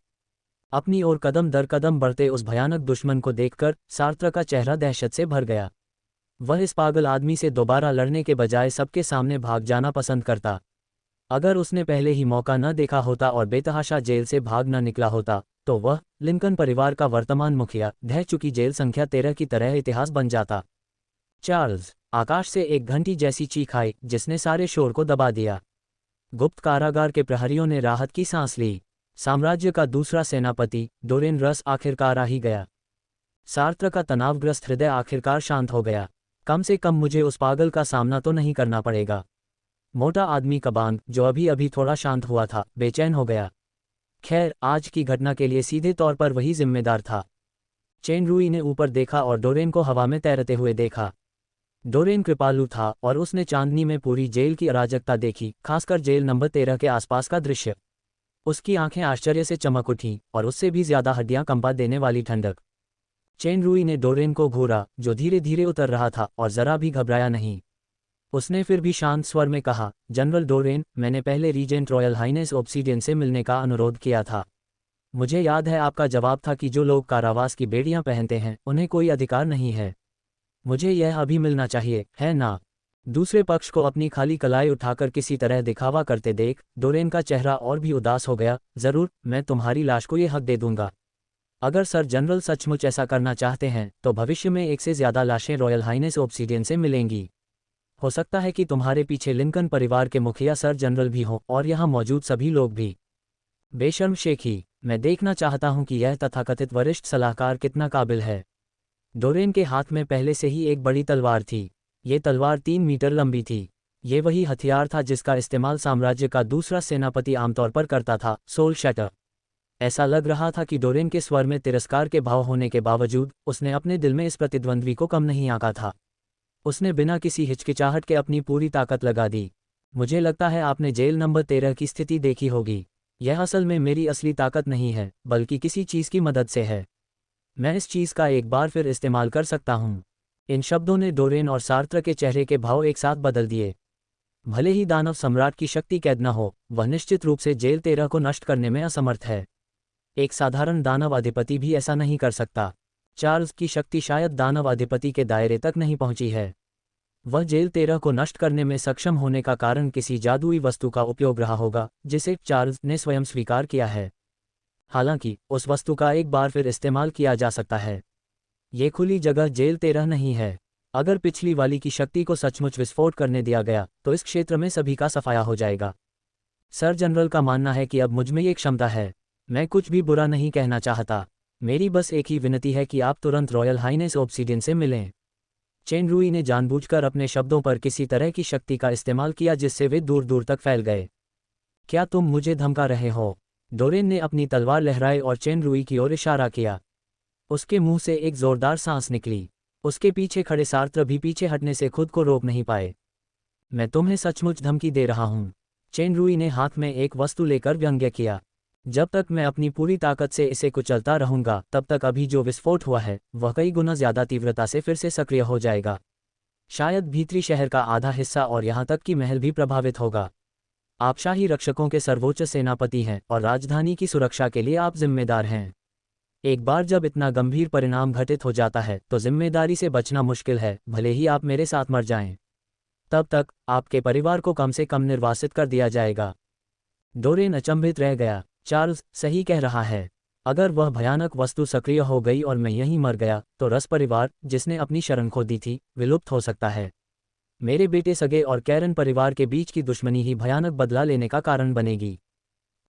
अपनी ओर कदम दर कदम बढ़ते उस भयानक दुश्मन को देखकर सार्त्र का चेहरा दहशत से भर गया। वह इस पागल आदमी से दोबारा लड़ने के बजाय सबके सामने भाग जाना पसंद करता। अगर उसने पहले ही मौका न देखा होता और बेतहाशा जेल से भाग न निकला होता, तो वह लिंकन परिवार का वर्तमान मुखिया ढह चुकी जेल संख्या 13 की तरह इतिहास बन जाता। चार्ल्स! आकाश से एक घंटी जैसी चीख आई, जिसने सारे शोर को दबा दिया। गुप्त कारागार के प्रहरियों ने राहत की सांस ली। साम्राज्य का दूसरा सेनापति डोरेन रस आखिरकार आ ही गया। सार्त्र का तनावग्रस्त हृदय आखिरकार शांत हो गया। कम से कम मुझे उस पागल का सामना तो नहीं करना पड़ेगा। मोटा आदमी कबांग, जो अभी अभी थोड़ा शांत हुआ था, बेचैन हो गया। खैर, आज की घटना के लिए सीधे तौर पर वही जिम्मेदार था। चेन रुई ने ऊपर देखा और डोरेन को हवा में तैरते हुए देखा। डोरेन कृपालु था और उसने चांदनी में पूरी जेल की अराजकता देखी, खासकर जेल नंबर 13 के आसपास का दृश्य। उसकी आंखें आश्चर्य से चमक उठीं और उससे भी ज्यादा हड्डियां कंपा देने वाली ठंडक। चेन रुई ने डोरेन को घूरा, जो धीरे धीरे उतर रहा था, और जरा भी घबराया नहीं। उसने फिर भी शांत स्वर में कहा, जनरल डोरेन, मैंने पहले रीजेंट रॉयल हाइनेस ऑब्सीडियन से मिलने का अनुरोध किया था। मुझे याद है आपका जवाब था कि जो लोग कारावास की बेड़ियां पहनते हैं उन्हें कोई अधिकार नहीं है। मुझे यह अभी मिलना चाहिए, है ना? दूसरे पक्ष को अपनी खाली कलाई उठाकर किसी तरह दिखावा करते देख डोरेन का चेहरा और भी उदास हो गया। जरूर, मैं तुम्हारी लाश को यह हक दे दूंगा। अगर सर जनरल सचमुच ऐसा करना चाहते हैं तो भविष्य में एक से ज्यादा लाशें रॉयल हाइनेस ऑब्सीडियन से मिलेंगी। हो सकता है कि तुम्हारे पीछे लिंकन परिवार के मुखिया सर जनरल भी हों और यहाँ मौजूद सभी लोग भी। बेशर्म शेखी, मैं देखना चाहता हूं कि यह तथाकथित वरिष्ठ सलाहकार कितना काबिल है। डोरेन के हाथ में पहले से ही एक बड़ी तलवार थी। ये तलवार 3 मीटर लंबी थी। ये वही हथियार था जिसका इस्तेमाल साम्राज्य का दूसरा सेनापति आमतौर पर करता था, सोल शैटर। ऐसा लग रहा था कि डोरेन के स्वर में तिरस्कार के भाव होने के बावजूद उसने अपने दिल में इस प्रतिद्वंद्वी को कम नहीं आंका था। उसने बिना किसी हिचकिचाहट के अपनी पूरी ताकत लगा दी। मुझे लगता है आपने जेल नंबर 13 की स्थिति देखी होगी। यह असल में मेरी असली ताकत नहीं है, बल्कि किसी चीज़ की मदद से है। मैं इस चीज़ का एक बार फिर इस्तेमाल कर सकता हूँ। इन शब्दों ने डोरेन और सार्त्र के चेहरे के भाव एक साथ बदल दिए। भले ही दानव सम्राट की शक्ति कैद न हो, वह निश्चित रूप से जेल 13 को नष्ट करने में असमर्थ है। एक साधारण दानव अधिपति भी ऐसा नहीं कर सकता। चार्ल्स की शक्ति शायद दानव अधिपति के दायरे तक नहीं पहुंची है। वह जेल 13 को नष्ट करने में सक्षम होने का कारण किसी जादुई वस्तु का उपयोग रहा होगा, जिसे चार्ल्स ने स्वयं स्वीकार किया है। हालांकि उस वस्तु का एक बार फिर इस्तेमाल किया जा सकता है। ये खुली जगह जेल 13 नहीं है। अगर पिछली वाली की शक्ति को सचमुच विस्फोट करने दिया गया तो इस क्षेत्र में सभी का सफाया हो जाएगा। सर जनरल का मानना है कि अब मुझमें ये क्षमता है। मैं कुछ भी बुरा नहीं कहना चाहता। मेरी बस एक ही विनती है कि आप तुरंत रॉयल हाइनेस ऑब्सीडियन से मिलें। चेन रुई ने जानबूझकर अपने शब्दों पर किसी तरह की शक्ति का इस्तेमाल किया जिससे वे दूर दूर तक फैल गए। क्या तुम मुझे धमका रहे हो? डोरेन ने अपनी तलवार लहराई और चेन रुई की ओर इशारा किया। उसके मुंह से एक जोरदार सांस निकली। उसके पीछे खड़े सार्त्र भी पीछे हटने से खुद को रोक नहीं पाए। मैं तुम्हें सचमुच धमकी दे रहा हूं। चेन रुई ने हाथ में एक वस्तु लेकर व्यंग्य किया। जब तक मैं अपनी पूरी ताकत से इसे कुचलता रहूंगा तब तक अभी जो विस्फोट हुआ है वह कई गुना ज्यादा तीव्रता से फिर से सक्रिय हो जाएगा। शायद भीतरी शहर का आधा हिस्सा और यहाँ तक कि महल भी प्रभावित होगा। आप शाही रक्षकों के सर्वोच्च सेनापति हैं और राजधानी की सुरक्षा के लिए आप जिम्मेदार हैं। एक बार जब इतना गंभीर परिणाम घटित हो जाता है तो जिम्मेदारी से बचना मुश्किल है, भले ही आप मेरे साथ मर जाएं। तब तक आपके परिवार को कम से कम निर्वासित कर दिया जाएगा। डोरेन अचंभित रह गया। चार्ल्स सही कह रहा है। अगर वह भयानक वस्तु सक्रिय हो गई और मैं यहीं मर गया तो रस परिवार, जिसने अपनी शरण खो दी थी, विलुप्त हो सकता है। मेरे बेटे सगे और कैरन परिवार के बीच की दुश्मनी ही भयानक बदला लेने का कारण बनेगी।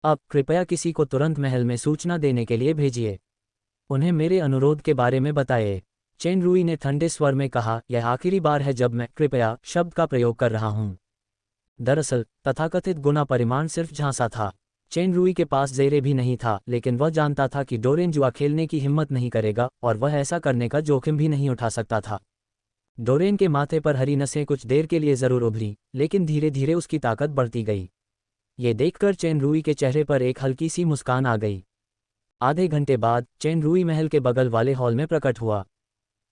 अब कृपया किसी को तुरंत महल में सूचना देने के लिए भेजिए। उन्हें मेरे अनुरोध के बारे में बताइए। चेन रूई ने ठंडे स्वर में कहा, यह आखिरी बार है जब मैं कृपया शब्द का प्रयोग कर रहा हूं। दरअसल तथाकथित गुना परिमाण सिर्फ झांसा था। चेन रूई के पास जेरे भी नहीं था, लेकिन वह जानता था कि डोरेन जुआ खेलने की हिम्मत नहीं करेगा और वह ऐसा करने का जोखिम भी नहीं उठा सकता था। डोरेन के माथे पर हरी नसें कुछ देर के लिए जरूर उभरी, लेकिन धीरे धीरे उसकी ताकत बढ़ती गई। ये देखकर चेन रूई के चेहरे पर एक हल्की सी मुस्कान आ गई। आधे घंटे बाद चेन रूई महल के बगल वाले हॉल में प्रकट हुआ।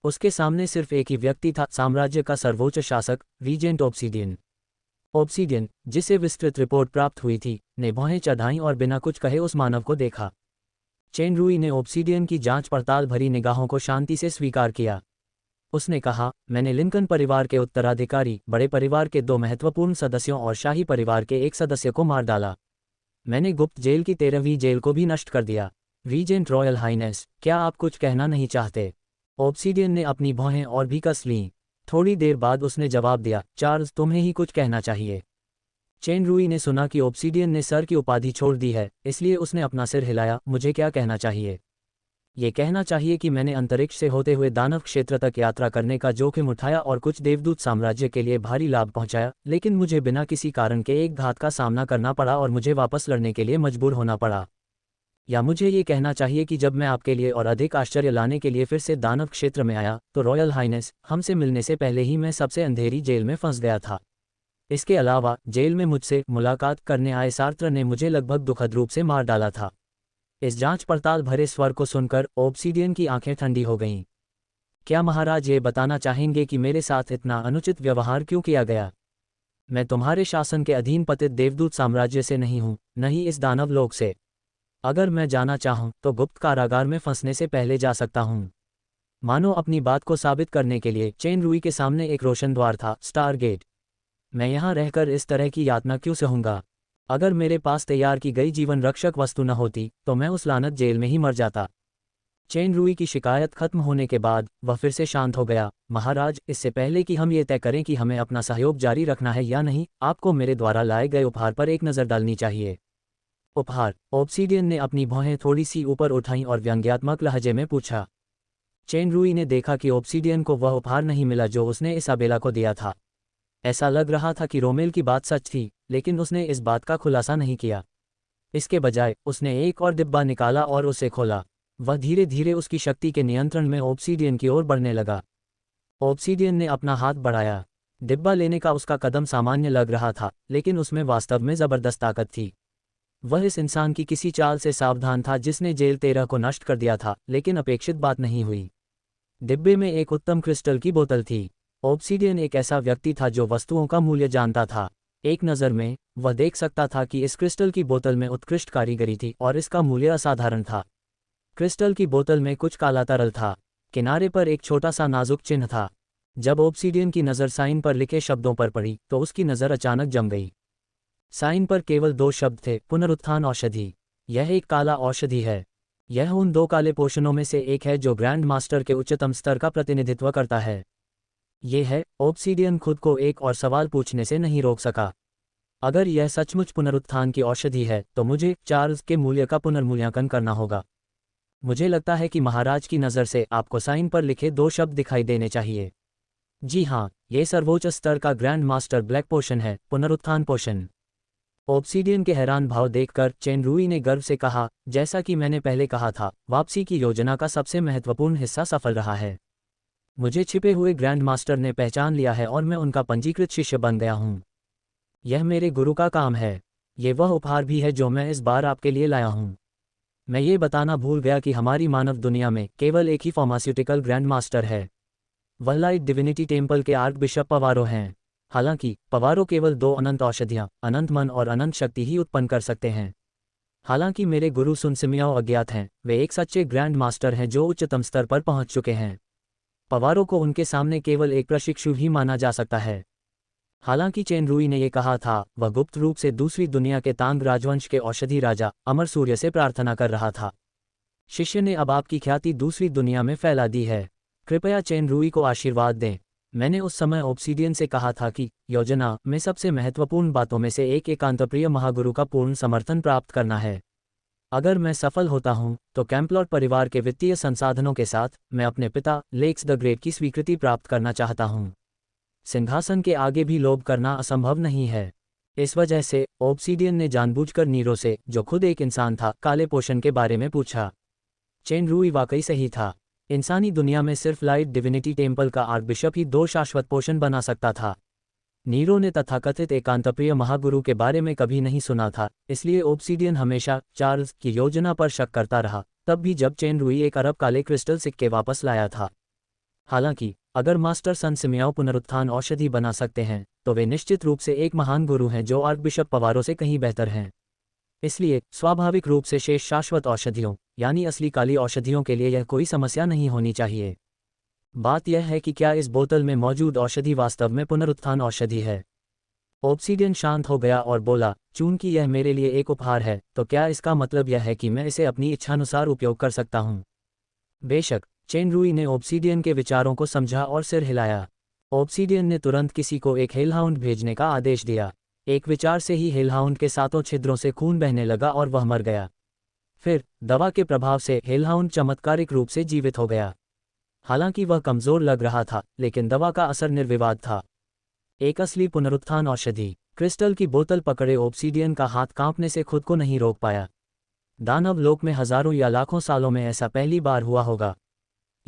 उसके सामने सिर्फ एक ही व्यक्ति था, साम्राज्य का सर्वोच्च शासक, रीजेंट ऑब्सीडियन। ऑब्सीडियन, जिसे विस्तृत रिपोर्ट प्राप्त हुई थी, ने भौहें चढ़ाईं और बिना कुछ कहे उस मानव को देखा। चेन रूई ने ऑब्सीडियन की जांच पड़ताल भरी निगाहों को शांति से स्वीकार किया। उसने कहा, मैंने लिंकन परिवार के उत्तराधिकारी, बड़े परिवार के 2 महत्वपूर्ण सदस्यों और शाही परिवार के एक सदस्य को मार डाला। मैंने गुप्त जेल की 13वीं जेल को भी नष्ट कर दिया। रीजेंट रॉयल हाइनेस, क्या आप कुछ कहना नहीं चाहते? ऑब्सीडियन ने अपनी भौहें और भी कस लीं। थोड़ी देर बाद उसने जवाब दिया, चार्ल्स तुम्हें ही कुछ कहना चाहिए। चेन रूई ने सुना कि ऑब्सीडियन ने सर की उपाधि छोड़ दी है, इसलिए उसने अपना सिर हिलाया। मुझे क्या कहना चाहिए? ये कहना चाहिए कि मैंने अंतरिक्ष से होते हुए दानव क्षेत्र तक यात्रा करने का जोखिम उठाया और कुछ देवदूत साम्राज्य के लिए भारी लाभ पहुंचाया, लेकिन मुझे बिना किसी कारण के एक घात का सामना करना पड़ा और मुझे वापस लड़ने के लिए मजबूर होना पड़ा। या मुझे ये कहना चाहिए कि जब मैं आपके लिए और अधिक आश्चर्य लाने के लिए फिर से दानव क्षेत्र में आया तो रॉयल हाइनेस, हमसे मिलने से पहले ही मैं सबसे अंधेरी जेल में फंस गया था। इसके अलावा जेल में मुझसे मुलाकात करने आए सार्त्र ने मुझे लगभग दुखद रूप से मार डाला था। इस जांच पड़ताल भरे स्वर को सुनकर ऑब्सीडियन की आंखें ठंडी हो गईं। क्या महाराज ये बताना चाहेंगे कि मेरे साथ इतना अनुचित व्यवहार क्यों किया गया? मैं तुम्हारे शासन के अधीन पतित देवदूत साम्राज्य से नहीं हूं, न ही इस दानव लोक से। अगर मैं जाना चाहूं तो गुप्त कारागार में फंसने से पहले जा सकता हूं। मानो अपनी बात को साबित करने के लिए चेन रूई के सामने एक रोशन द्वार था, स्टार गेट। मैं यहां रहकर इस तरह की यातना क्यों सहूंगा? अगर मेरे पास तैयार की गई जीवन रक्षक वस्तु न होती तो मैं उस लानत जेल में ही मर जाता। चेन रूई की शिकायत खत्म होने के बाद वह फिर से शांत हो गया। महाराज, इससे पहले कि हम ये तय करें कि हमें अपना सहयोग जारी रखना है या नहीं, आपको मेरे द्वारा लाए गए उपहार पर एक नज़र डालनी चाहिए। उपहार? ऑब्सीडियन ने अपनी भौहें थोड़ी सी ऊपर उठाईं और व्यंग्यात्मक लहजे में पूछा। चेन रूई ने देखा कि ऑब्सीडियन को वह उपहार नहीं मिला जो उसने इसाबेला को दिया था। ऐसा लग रहा था कि रोमेल की बात सच थी, लेकिन उसने इस बात का खुलासा नहीं किया। इसके बजाय उसने एक और डिब्बा निकाला और उसे खोला। वह धीरे धीरे उसकी शक्ति के नियंत्रण में ऑब्सीडियन की ओर बढ़ने लगा। ऑब्सीडियन ने अपना हाथ बढ़ाया। डिब्बा लेने का उसका कदम सामान्य लग रहा था, लेकिन उसमें वास्तव में जबरदस्त ताकत थी। वह इस इंसान की किसी चाल से सावधान था जिसने जेल 13 को नष्ट कर दिया था, लेकिन अपेक्षित बात नहीं हुई। डिब्बे में एक उत्तम क्रिस्टल की बोतल थी। ऑब्सीडियन एक ऐसा व्यक्ति था जो वस्तुओं का मूल्य जानता था। एक नज़र में वह देख सकता था कि इस क्रिस्टल की बोतल में उत्कृष्ट कारीगरी थी और इसका मूल्य असाधारण था। क्रिस्टल की बोतल में कुछ काला तरल था। किनारे पर एक छोटा सा नाजुक चिन्ह था। जब ऑब्सीडियन की नज़र साइन पर लिखे शब्दों पर पड़ी तो उसकी नज़र अचानक जम गई। साइन पर केवल 2 शब्द थे, पुनरुत्थान औषधि। यह एक काला औषधि है। यह उन 2 काले पोषणों में से एक है जो ग्रैंड मास्टर के उच्चतम स्तर का प्रतिनिधित्व करता है। ये है। ऑब्सीडियन खुद को एक और सवाल पूछने से नहीं रोक सका। अगर यह सचमुच पुनरुत्थान की औषधि है तो मुझे चार्ल्स के मूल्य का पुनर्मूल्यांकन करना होगा। मुझे लगता है कि महाराज की नज़र से आपको साइन पर लिखे 2 शब्द दिखाई देने चाहिए। जी हाँ, ये सर्वोच्च स्तर का ग्रैंड मास्टर ब्लैक पोशन है, पुनरुत्थान पोशन। ऑब्सीडियन के हैरान भाव देखकर चेन रूई ने गर्व से कहा, जैसा कि मैंने पहले कहा था, वापसी की योजना का सबसे महत्वपूर्ण हिस्सा सफल रहा है। मुझे छिपे हुए ग्रैंड मास्टर ने पहचान लिया है और मैं उनका पंजीकृत शिष्य बन गया हूँ। यह मेरे गुरु का काम है। ये वह उपहार भी है जो मैं इस बार आपके लिए लाया हूँ। मैं ये बताना भूल गया कि हमारी मानव दुनिया में केवल एक ही फार्मास्यूटिकल ग्रैंड मास्टर है। वह लाइट डिविनिटी टेम्पल के आर्क बिशप पवारो हैं। हालांकि पवारो केवल 2 अनंत औषधियाँ, अनंत मन और अनंत शक्ति ही उत्पन्न कर सकते हैं। हालांकि मेरे गुरु सुनसिमियाओ अज्ञात हैं, वे एक सच्चे ग्रैंड मास्टर हैं जो उच्चतम स्तर पर पहुंच चुके हैं। पवारो को उनके सामने केवल एक प्रशिक्षु ही माना जा सकता है। हालांकि चेन रुई ने यह कहा था, वह गुप्त रूप से दूसरी दुनिया के तांग राजवंश के औषधि राजा अमर सूर्य से प्रार्थना कर रहा था। शिष्य ने अब आपकी ख्याति दूसरी दुनिया में फैला दी है। कृपया चेन रुई को आशीर्वाद दें। मैंने उस समय ऑब्सीडियन से कहा था कि योजना में सबसे महत्वपूर्ण बातों में से एक एकांतप्रिय महागुरु का पूर्ण समर्थन प्राप्त करना है। अगर मैं सफल होता हूं, तो कैंपलॉट परिवार के वित्तीय संसाधनों के साथ मैं अपने पिता लेक्स द ग्रेट की स्वीकृति प्राप्त करना चाहता हूं। सिंहासन के आगे भी लोभ करना असंभव नहीं है। इस वजह से ऑब्सीडियन ने जानबूझकर नीरो से, जो खुद एक इंसान था, काले पोषण के बारे में पूछा। चेन रुई वाकई सही था। इंसानी दुनिया में सिर्फ लाइट डिविनिटी टेम्पल का आर्कबिशप ही 2 शाश्वत पोषण बना सकता था। नीरो ने तथाकथित एकांतप्रिय महागुरु के बारे में कभी नहीं सुना था, इसलिए ऑब्सीडियन हमेशा चार्ल्स की योजना पर शक करता रहा, तब भी जब चेन रुई 1 अरब काले क्रिस्टल सिक्के वापस लाया था। हालांकि अगर मास्टर सन सिमियाओ पुनरुत्थान औषधि बना सकते हैं, तो वे निश्चित रूप से एक महान गुरु हैं जो आर्कबिशप पवारो से कहीं बेहतर हैं। इसलिए स्वाभाविक रूप से शेष शाश्वत औषधियों, यानी असली काली औषधियों के लिए यह कोई समस्या नहीं होनी चाहिए। बात यह है कि क्या इस बोतल में मौजूद औषधि वास्तव में पुनरुत्थान औषधि है। ऑब्सीडियन शांत हो गया और बोला, चूंकि यह मेरे लिए एक उपहार है, तो क्या इसका मतलब यह है कि मैं इसे अपनी इच्छानुसार उपयोग कर सकता हूं? बेशक। चेन रुई ने ऑब्सीडियन के विचारों को समझा और सिर हिलाया। ऑब्सीडियन ने तुरंत किसी को एक हेलहाउंड भेजने का आदेश दिया। एक विचार से ही हेलहाउंड के 7 छिद्रों से खून बहने लगा और वह मर गया। फिर दवा के प्रभाव से हेलहाउंड चमत्कारिक रूप से जीवित हो गया। हालांकि वह कमजोर लग रहा था, लेकिन दवा का असर निर्विवाद था। एक असली पुनरुत्थान औषधि। क्रिस्टल की बोतल पकड़े ऑब्सीडियन का हाथ कांपने से खुद को नहीं रोक पाया। दानव लोक में हजारों या लाखों सालों में ऐसा पहली बार हुआ होगा।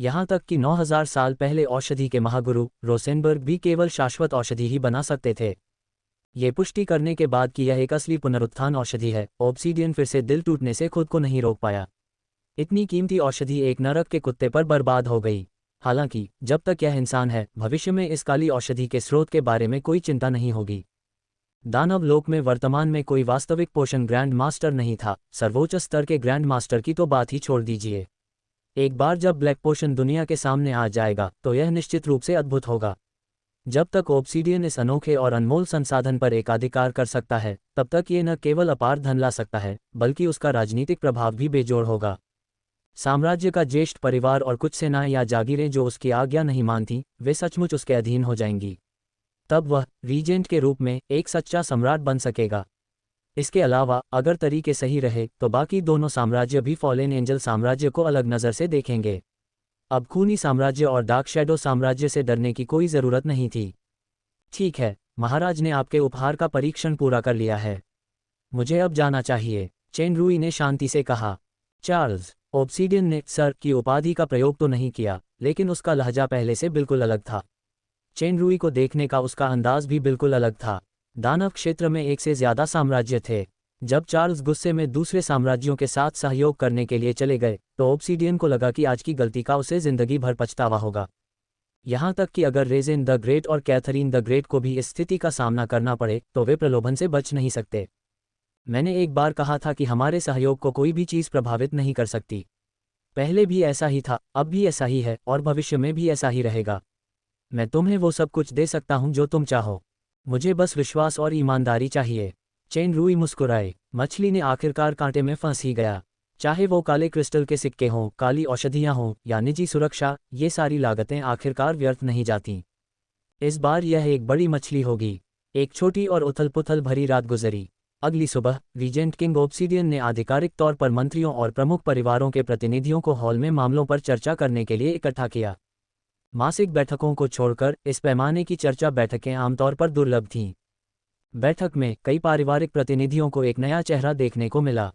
यहां तक कि 9000 साल पहले औषधि के महागुरु रोसेनबर्ग भी केवल शाश्वत औषधि ही बना सकते थे। ये पुष्टि करने के बाद कि यह एक असली पुनरुत्थान औषधि है, ऑब्सीडियन फिर से दिल टूटने से खुद को नहीं रोक पाया। इतनी कीमती औषधि एक नरक के कुत्ते पर बर्बाद हो गई। हालांकि जब तक यह इंसान है, भविष्य में इस काली औषधि के स्रोत के बारे में कोई चिंता नहीं होगी। दानव लोक में वर्तमान में कोई वास्तविक पोषण ग्रैंड मास्टर नहीं था। सर्वोच्च स्तर के ग्रैंड मास्टर की तो बात ही छोड़ दीजिए। एक बार जब ब्लैक पोषण दुनिया के सामने आ जाएगा, तो यह निश्चित रूप से अद्भुत होगा। जब तक ऑब्सीडियन इस अनोखे और अनमोल संसाधन पर एकाधिकार कर सकता है, तब तक ये न केवल अपार धन ला सकता है, बल्कि उसका राजनीतिक प्रभाव भी बेजोड़ होगा। साम्राज्य का ज्येष्ठ परिवार और कुछ सेनाएं या जागीरें जो उसकी आज्ञा नहीं मानती, वे सचमुच उसके अधीन हो जाएंगी। तब वह रीजेंट के रूप में एक सच्चा सम्राट बन सकेगा। इसके अलावा अगर तरीके सही रहे, तो बाकी दोनों साम्राज्य भी फॉलेन एंजल साम्राज्य को अलग नज़र से देखेंगे। अब खूनी साम्राज्य और डार्क शैडो साम्राज्य से डरने की कोई ज़रूरत नहीं थी। ठीक है, महाराज ने आपके उपहार का परीक्षण पूरा कर लिया है। मुझे अब जाना चाहिए, चेन रुई ने शांति से कहा। चार्ल्स, ऑब्सीडियन ने सर की उपाधि का प्रयोग तो नहीं किया, लेकिन उसका लहजा पहले से बिल्कुल अलग था। चेन रुई को देखने का उसका अंदाज भी बिल्कुल अलग था। दानव क्षेत्र में एक से ज्यादा साम्राज्य थे। जब चार्ल्स गुस्से में दूसरे साम्राज्यों के साथ सहयोग करने के लिए चले गए, तो ऑब्सीडियन को लगा कि आज की गलती का उसे जिंदगी भर पछतावा होगा। यहाँ तक कि अगर रेजेन द ग्रेट और कैथरीन द ग्रेट को भी इस स्थिति का सामना करना पड़े, तो वे प्रलोभन से बच नहीं सकते। मैंने एक बार कहा था कि हमारे सहयोग को कोई भी चीज़ प्रभावित नहीं कर सकती। पहले भी ऐसा ही था, अब भी ऐसा ही है, और भविष्य में भी ऐसा ही रहेगा। मैं तुम्हें वो सब कुछ दे सकता हूँ जो तुम चाहो। मुझे बस विश्वास और ईमानदारी चाहिए। चेन रुई मुस्कुराए। मछली ने आखिरकार कांटे में फंस ही गया। चाहे वो काले क्रिस्टल के सिक्के हों, काली औषधियाँ हों या निजी सुरक्षा, ये सारी लागतें आखिरकार व्यर्थ नहीं जातीं। इस बार यह एक बड़ी मछली होगी। एक छोटी और उथल पुथल भरी रात गुजरी। अगली सुबह रीजेंट किंग ऑब्सीडियन ने आधिकारिक तौर पर मंत्रियों और प्रमुख परिवारों के प्रतिनिधियों को हॉल में मामलों पर चर्चा करने के लिए इकट्ठा किया। मासिक बैठकों को छोड़कर इस पैमाने की चर्चा बैठकें आमतौर पर दुर्लभ थीं। बैठक में कई पारिवारिक प्रतिनिधियों को एक नया चेहरा देखने को मिला।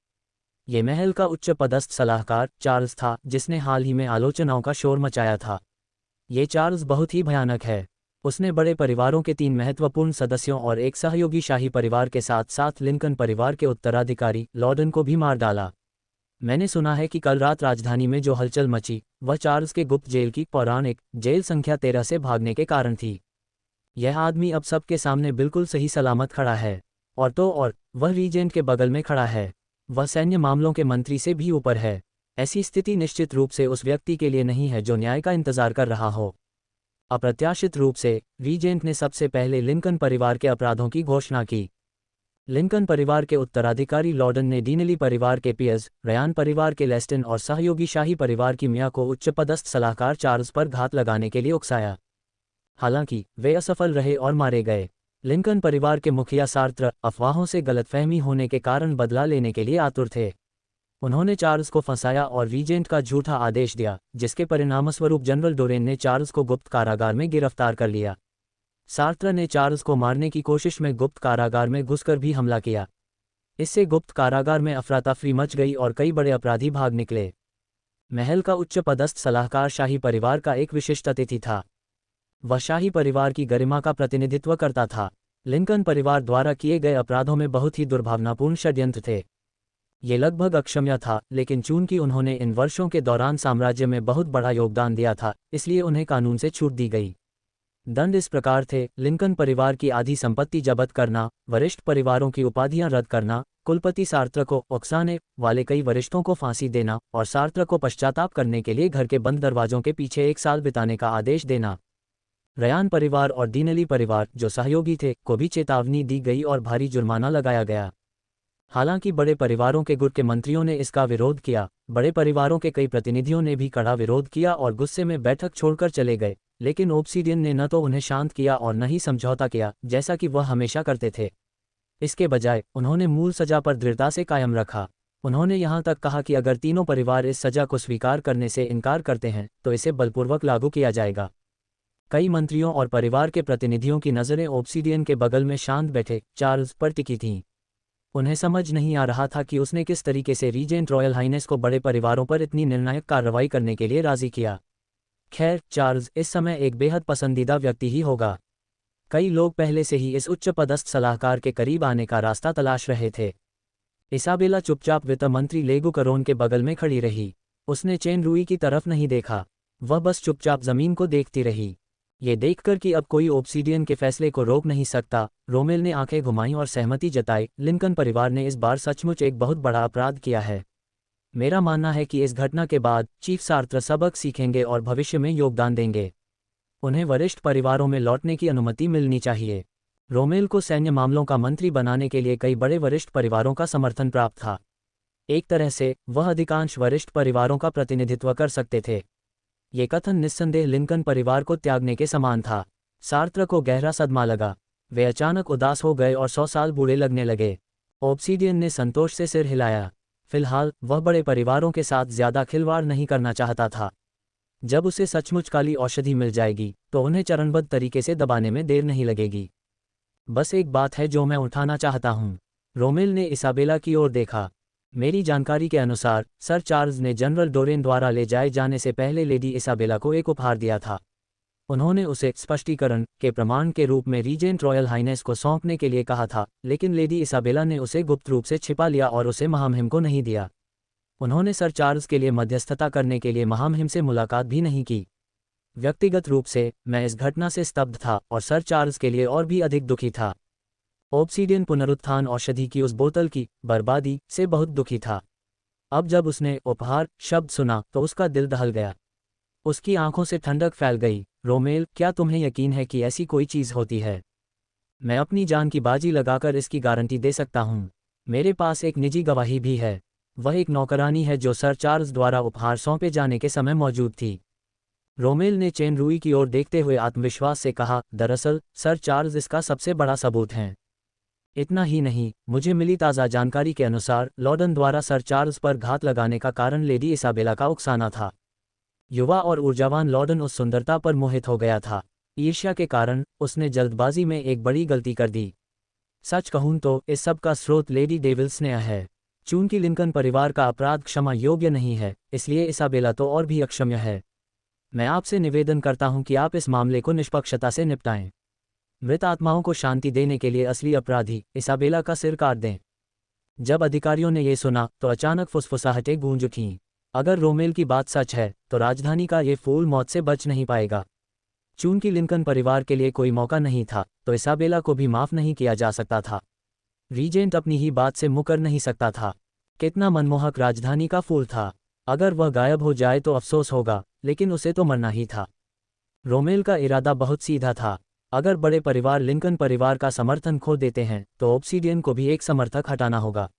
ये महल का उच्च पदस्थ सलाहकार चार्ल्स था, जिसने हाल ही में आलोचनाओं का शोर मचाया था। ये चार्ल्स बहुत ही भयानक है। उसने बड़े परिवारों के 3 महत्वपूर्ण सदस्यों और एक सहयोगी शाही परिवार के साथ साथ लिंकन परिवार के उत्तराधिकारी लॉर्डन को भी मार डाला। मैंने सुना है कि कल रात राजधानी में जो हलचल मची, वह चार्ल्स के गुप्त जेल की पौराणिक जेल संख्या 13 से भागने के कारण थी। यह आदमी अब सबके सामने बिल्कुल सही सलामत खड़ा है। और तो और, वह रीजेंट के बगल में खड़ा है। वह सैन्य मामलों के मंत्री से भी ऊपर है। ऐसी स्थिति निश्चित रूप से उस व्यक्ति के लिए नहीं है जो न्याय का इंतजार कर रहा हो। अप्रत्याशित रूप से रीजेंट ने सबसे पहले लिंकन परिवार के अपराधों की घोषणा की। लिंकन परिवार के उत्तराधिकारी लॉडन ने डीनेली परिवार के पियर्स, रयान परिवार के लेस्टन और सहयोगी शाही परिवार की मिया को उच्चपदस्थ सलाहकार चार्ल्स पर घात लगाने के लिए उकसाया। हालांकि वे असफल रहे और मारे गए। लिंकन परिवार के मुखिया सार्त्र अफवाहों से गलतफहमी होने के कारण बदला लेने के लिए आतुर थे। उन्होंने चार्ल्स को फंसाया और रीजेंट का झूठा आदेश दिया, जिसके परिणामस्वरूप जनरल डोरेन ने चार्ल्स को गुप्त कारागार में गिरफ्तार कर लिया। सार्त्र ने चार्ल्स को मारने की कोशिश में गुप्त कारागार में घुसकर भी हमला किया। इससे गुप्त कारागार में अफरातफरी मच गई और कई बड़े अपराधी भाग निकले। महल का उच्च पदस्थ सलाहकार शाही परिवार का एक विशिष्ट अतिथि था। वह शाही परिवार की गरिमा का प्रतिनिधित्व करता था। लिंकन परिवार द्वारा किए गए अपराधों में बहुत ही दुर्भावनापूर्ण षड्यंत्र थे। ये लगभग अक्षम्य था, लेकिन चूंकि उन्होंने इन वर्षों के दौरान साम्राज्य में बहुत बड़ा योगदान दिया था, इसलिए उन्हें कानून से छूट दी गई। दंड इस प्रकार थे: लिंकन परिवार की आधी संपत्ति जब्त करना, वरिष्ठ परिवारों की उपाधियां रद्द करना, कुलपति सार्त्र को उकसाने वाले कई वरिष्ठों को फांसी देना और सार्त्र को पश्चाताप करने के लिए घर के बंद दरवाजों के पीछे 1 साल बिताने का आदेश देना। रयान परिवार और डीनेली परिवार, जो सहयोगी थे, को भी चेतावनी दी गई और भारी जुर्माना लगाया गया। हालांकि बड़े परिवारों के गुट के मंत्रियों ने इसका विरोध किया। बड़े परिवारों के कई प्रतिनिधियों ने भी कड़ा विरोध किया और गुस्से में बैठक छोड़कर चले गए, लेकिन ओब्सीडियन ने न तो उन्हें शांत किया और न ही समझौता किया, जैसा कि वह हमेशा करते थे। इसके बजाय उन्होंने मूल सजा पर दृढ़ता से कायम रखा। उन्होंने यहाँ तक कहा कि अगर तीनों परिवार इस सजा को स्वीकार करने से इनकार करते हैं तो इसे बलपूर्वक लागू किया जाएगा। कई मंत्रियों और परिवार के प्रतिनिधियों की नज़रें ओब्सीडियन के बगल में शांत बैठे चार्ल्स पर टिकी थीं। उन्हें समझ नहीं आ रहा था कि उसने किस तरीके से रीजेंट रॉयल हाइनेस को बड़े परिवारों पर इतनी निर्णायक कार्रवाई करने के लिए राजी किया। खैर, चार्ल्स इस समय एक बेहद पसंदीदा व्यक्ति ही होगा। कई लोग पहले से ही इस उच्च पदस्थ सलाहकार के करीब आने का रास्ता तलाश रहे थे। इसाबेला चुपचाप वित्त मंत्री लेगू करोन के बगल में खड़ी रही। उसने चेन रूई की तरफ नहीं देखा, वह बस चुपचाप जमीन को देखती रही। ये देखकर कि अब कोई ओब्सीडियन के फैसले को रोक नहीं सकता, रोमेल ने आंखें घुमाईं और सहमति जताई। लिंकन परिवार ने इस बार सचमुच एक बहुत बड़ा अपराध किया है। मेरा मानना है कि इस घटना के बाद चीफ सार्त्र सबक सीखेंगे और भविष्य में योगदान देंगे। उन्हें वरिष्ठ परिवारों में लौटने की अनुमति मिलनी चाहिए। रोमेल को सैन्य मामलों का मंत्री बनाने के लिए कई बड़े वरिष्ठ परिवारों का समर्थन प्राप्त था। एक तरह से वह अधिकांश वरिष्ठ परिवारों का प्रतिनिधित्व कर सकते थे। ये कथन निस्संदेह लिंकन परिवार को त्यागने के समान था। सार्त्र को गहरा सदमा लगा। वे अचानक उदास हो गए और 100 साल बूढ़े लगने लगे। ओब्सीडियन ने संतोष से सिर हिलाया। फिलहाल वह बड़े परिवारों के साथ ज्यादा खिलवाड़ नहीं करना चाहता था। जब उसे सचमुच काली औषधि मिल जाएगी तो उन्हें चरणबद्ध तरीके से दबाने में देर नहीं लगेगी। बस एक बात है जो मैं उठाना चाहता हूँ। रोमेल ने इसाबेला की ओर देखा। मेरी जानकारी के अनुसार सर चार्ल्स ने जनरल डोरेन द्वारा ले जाए जाने से पहले लेडी इसाबेला को एक उपहार दिया था। उन्होंने उसे स्पष्टीकरण के प्रमाण के रूप में रीजेंट रॉयल हाइनेस को सौंपने के लिए कहा था, लेकिन लेडी इसाबेला ने उसे गुप्त रूप से छिपा लिया और उसे महामहिम को नहीं दिया। उन्होंने सर चार्ल्स के लिए मध्यस्थता करने के लिए महामहिम से मुलाकात भी नहीं की। व्यक्तिगत रूप से मैं इस घटना से स्तब्ध था और सर चार्ल्स के लिए और भी अधिक दुखी था। ओब्सीडियन पुनरुत्थान औषधि की उस बोतल की बर्बादी से बहुत दुखी था। अब जब उसने उपहार शब्द सुना तो उसका दिल दहल गया। उसकी आंखों से ठंडक फैल गई। रोमेल, क्या तुम्हें यकीन है कि ऐसी कोई चीज़ होती है? मैं अपनी जान की बाजी लगाकर इसकी गारंटी दे सकता हूँ। मेरे पास एक निजी गवाही भी है। वह एक नौकरानी है जो सर चार्ल्स द्वारा उपहार सौंपे जाने के समय मौजूद थी। रोमेल ने चेन रूई की ओर देखते हुए आत्मविश्वास से कहा, दरअसल सर चार्ल्स इसका सबसे बड़ा सबूत हैं। इतना ही नहीं, मुझे मिली ताज़ा जानकारी के अनुसार लॉडन द्वारा सर चार्ल्स पर घात लगाने का कारण लेडी इसाबेला का उकसाना था। युवा और ऊर्जावान लॉडन उस सुंदरता पर मोहित हो गया था। ईर्ष्या के कारण उसने जल्दबाजी में एक बड़ी गलती कर दी। सच कहूं तो इस सब का स्रोत लेडी डेविल स्नेह है। चूंकि लिंकन परिवार का अपराध क्षमा योग्य नहीं है, इसलिए इसाबेला तो और भी अक्षम्य है। मैं आपसे निवेदन करता हूं कि आप इस मामले को निष्पक्षता से निपटाएं। मृत आत्माओं को शांति देने के लिए असली अपराधी इसाबेला का सिर काट दें। जब अधिकारियों ने ये सुना तो अचानक फुसफुसाहटें गूंज उठीं। अगर रोमेल की बात सच है तो राजधानी का ये फूल मौत से बच नहीं पाएगा। चूंकि लिंकन परिवार के लिए कोई मौका नहीं था तो इसाबेला को भी माफ नहीं किया जा सकता था। रीजेंट अपनी ही बात से मुकर नहीं सकता था। कितना मनमोहक राजधानी का फूल था। अगर वह गायब हो जाए तो अफसोस होगा, लेकिन उसे तो मरना ही था। रोमेल का इरादा बहुत सीधा था। अगर बड़े परिवार लिंकन परिवार का समर्थन खो देते हैं तो ऑब्सीडियन को भी एक समर्थक हटाना होगा।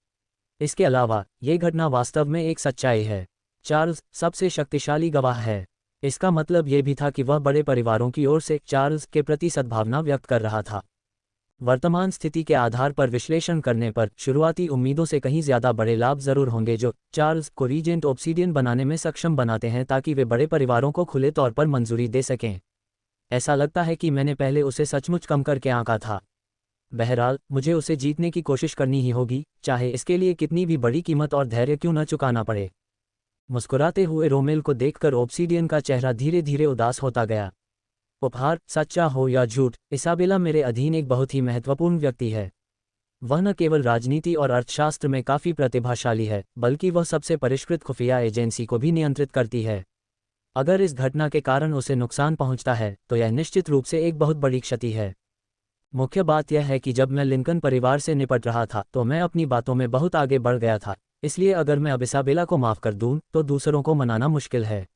इसके अलावा ये घटना वास्तव में एक सच्चाई है। चार्ल्स सबसे शक्तिशाली गवाह है। इसका मतलब ये भी था कि वह बड़े परिवारों की ओर से चार्ल्स के प्रति सद्भावना व्यक्त कर रहा था। वर्तमान स्थिति के आधार पर विश्लेषण करने पर शुरुआती उम्मीदों से कहीं ज्यादा बड़े लाभ जरूर होंगे जो चार्ल्स को रीजेंट ऑब्सीडियन बनाने में सक्षम बनाते हैं ताकि वे बड़े परिवारों को खुले तौर पर मंजूरी दे सकें। ऐसा लगता है कि मैंने पहले उसे सचमुच कम करके आंका था। बहरहाल मुझे उसे जीतने की कोशिश करनी ही होगी, चाहे इसके लिए कितनी भी बड़ी कीमत और धैर्य क्यों न चुकाना पड़े। मुस्कुराते हुए रोमेल को देखकर ऑब्सीडियन का चेहरा धीरे धीरे उदास होता गया। उपहार सच्चा हो या झूठ, इसाबेला मेरे अधीन एक बहुत ही महत्वपूर्ण व्यक्ति है। वह न केवल राजनीति और अर्थशास्त्र में काफ़ी प्रतिभाशाली है, बल्कि वह सबसे परिष्कृत खुफिया एजेंसी को भी नियंत्रित करती है। अगर इस घटना के कारण उसे नुकसान पहुंचता है तो यह निश्चित रूप से एक बहुत बड़ी क्षति है। मुख्य बात यह है कि जब मैं लिंकन परिवार से निपट रहा था तो मैं अपनी बातों में बहुत आगे बढ़ गया था, इसलिए अगर मैं अब इसाबेला को माफ़ कर दूं तो दूसरों को मनाना मुश्किल है।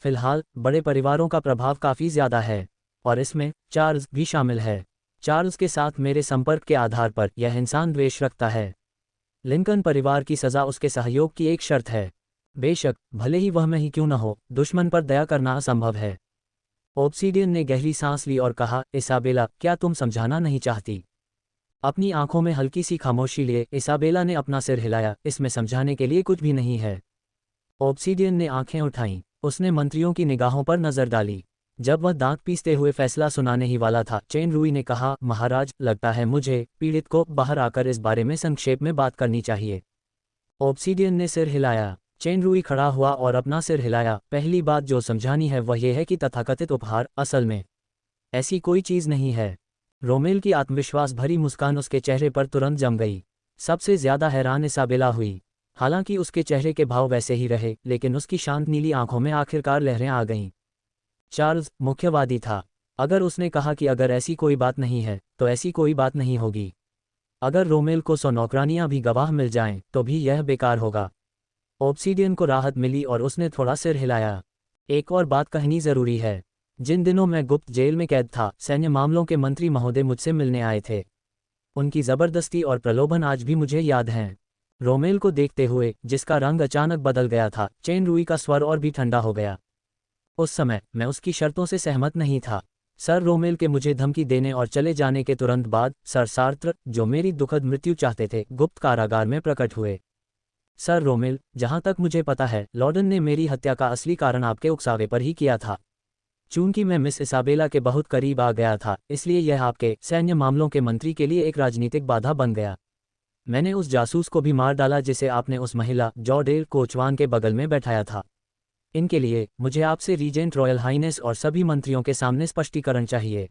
फिलहाल बड़े परिवारों का प्रभाव काफ़ी ज़्यादा है और इसमें चार्ल्स भी शामिल है। चार्ल्स के साथ मेरे संपर्क के आधार पर यह इंसान द्वेष रखता है। लिंकन परिवार की सज़ा उसके सहयोग की एक शर्त है। बेशक भले ही वह में ही क्यों न हो, दुश्मन पर दया करना असंभव है। ऑब्सीडियन ने गहरी सांस ली और कहा, इसाबेला क्या तुम समझाना नहीं चाहती? अपनी आंखों में हल्की सी खामोशी लिए इसाबेला ने अपना सिर हिलाया, इसमें समझाने के लिए कुछ भी नहीं है। ऑब्सीडियन ने आंखें उठाईं। उसने मंत्रियों की निगाहों पर नजर डाली। जब वह दांत पीसते हुए फैसला सुनाने ही वाला था, चेन रूई ने कहा, महाराज लगता है मुझे पीड़ित को बाहर आकर इस बारे में संक्षेप में बात करनी चाहिए। ऑब्सीडियन ने सिर हिलाया। चेन रूई खड़ा हुआ और अपना सिर हिलाया। पहली बात जो समझानी है वह यह है कि तथाकथित उपहार असल में ऐसी कोई चीज़ नहीं है। रोमेल की आत्मविश्वास भरी मुस्कान उसके चेहरे पर तुरंत जम गई। सबसे ज्यादा हैरान इसाबेला हुई। हालांकि उसके चेहरे के भाव वैसे ही रहे, लेकिन उसकी शांत नीली आंखों में आखिरकार लहरें आ गईं। चार्ल्स मुख्यवादी था। अगर उसने कहा कि अगर ऐसी कोई बात नहीं है तो ऐसी कोई बात नहीं होगी। अगर रोमेल को 100 नौकरानियां भी गवाह मिल जाएं तो भी यह बेकार होगा। ऑब्सीडियन को राहत मिली और उसने थोड़ा सिर हिलाया। एक और बात कहनी जरूरी है। जिन दिनों मैं गुप्त जेल में कैद था, सैन्य मामलों के मंत्री महोदय मुझसे मिलने आए थे। उनकी जबरदस्ती और प्रलोभन आज भी मुझे याद हैं। रोमेल को देखते हुए, जिसका रंग अचानक बदल गया था, चेन रूई का स्वर और भी ठंडा हो गया। उस समय मैं उसकी शर्तों से सहमत नहीं था। सर रोमेल के मुझे धमकी देने और चले जाने के तुरंत बाद सर सार्त्र, जो मेरी दुखद मृत्यु चाहते थे, गुप्त कारागार में प्रकट हुए। सर रोमेल, जहां तक मुझे पता है, लॉर्डन ने मेरी हत्या का असली कारण आपके उकसावे पर ही किया था। चूंकि मैं मिस इसाबेला के बहुत करीब आ गया था, इसलिए यह आपके सैन्य मामलों के मंत्री के लिए एक राजनीतिक बाधा बन गया। मैंने उस जासूस को भी मार डाला जिसे आपने उस महिला जॉर्डेल कोचवान के बगल में बैठाया था। इनके लिए मुझे आपसे रीजेंट रॉयल हाइनेस और सभी मंत्रियों के सामने स्पष्टीकरण चाहिए।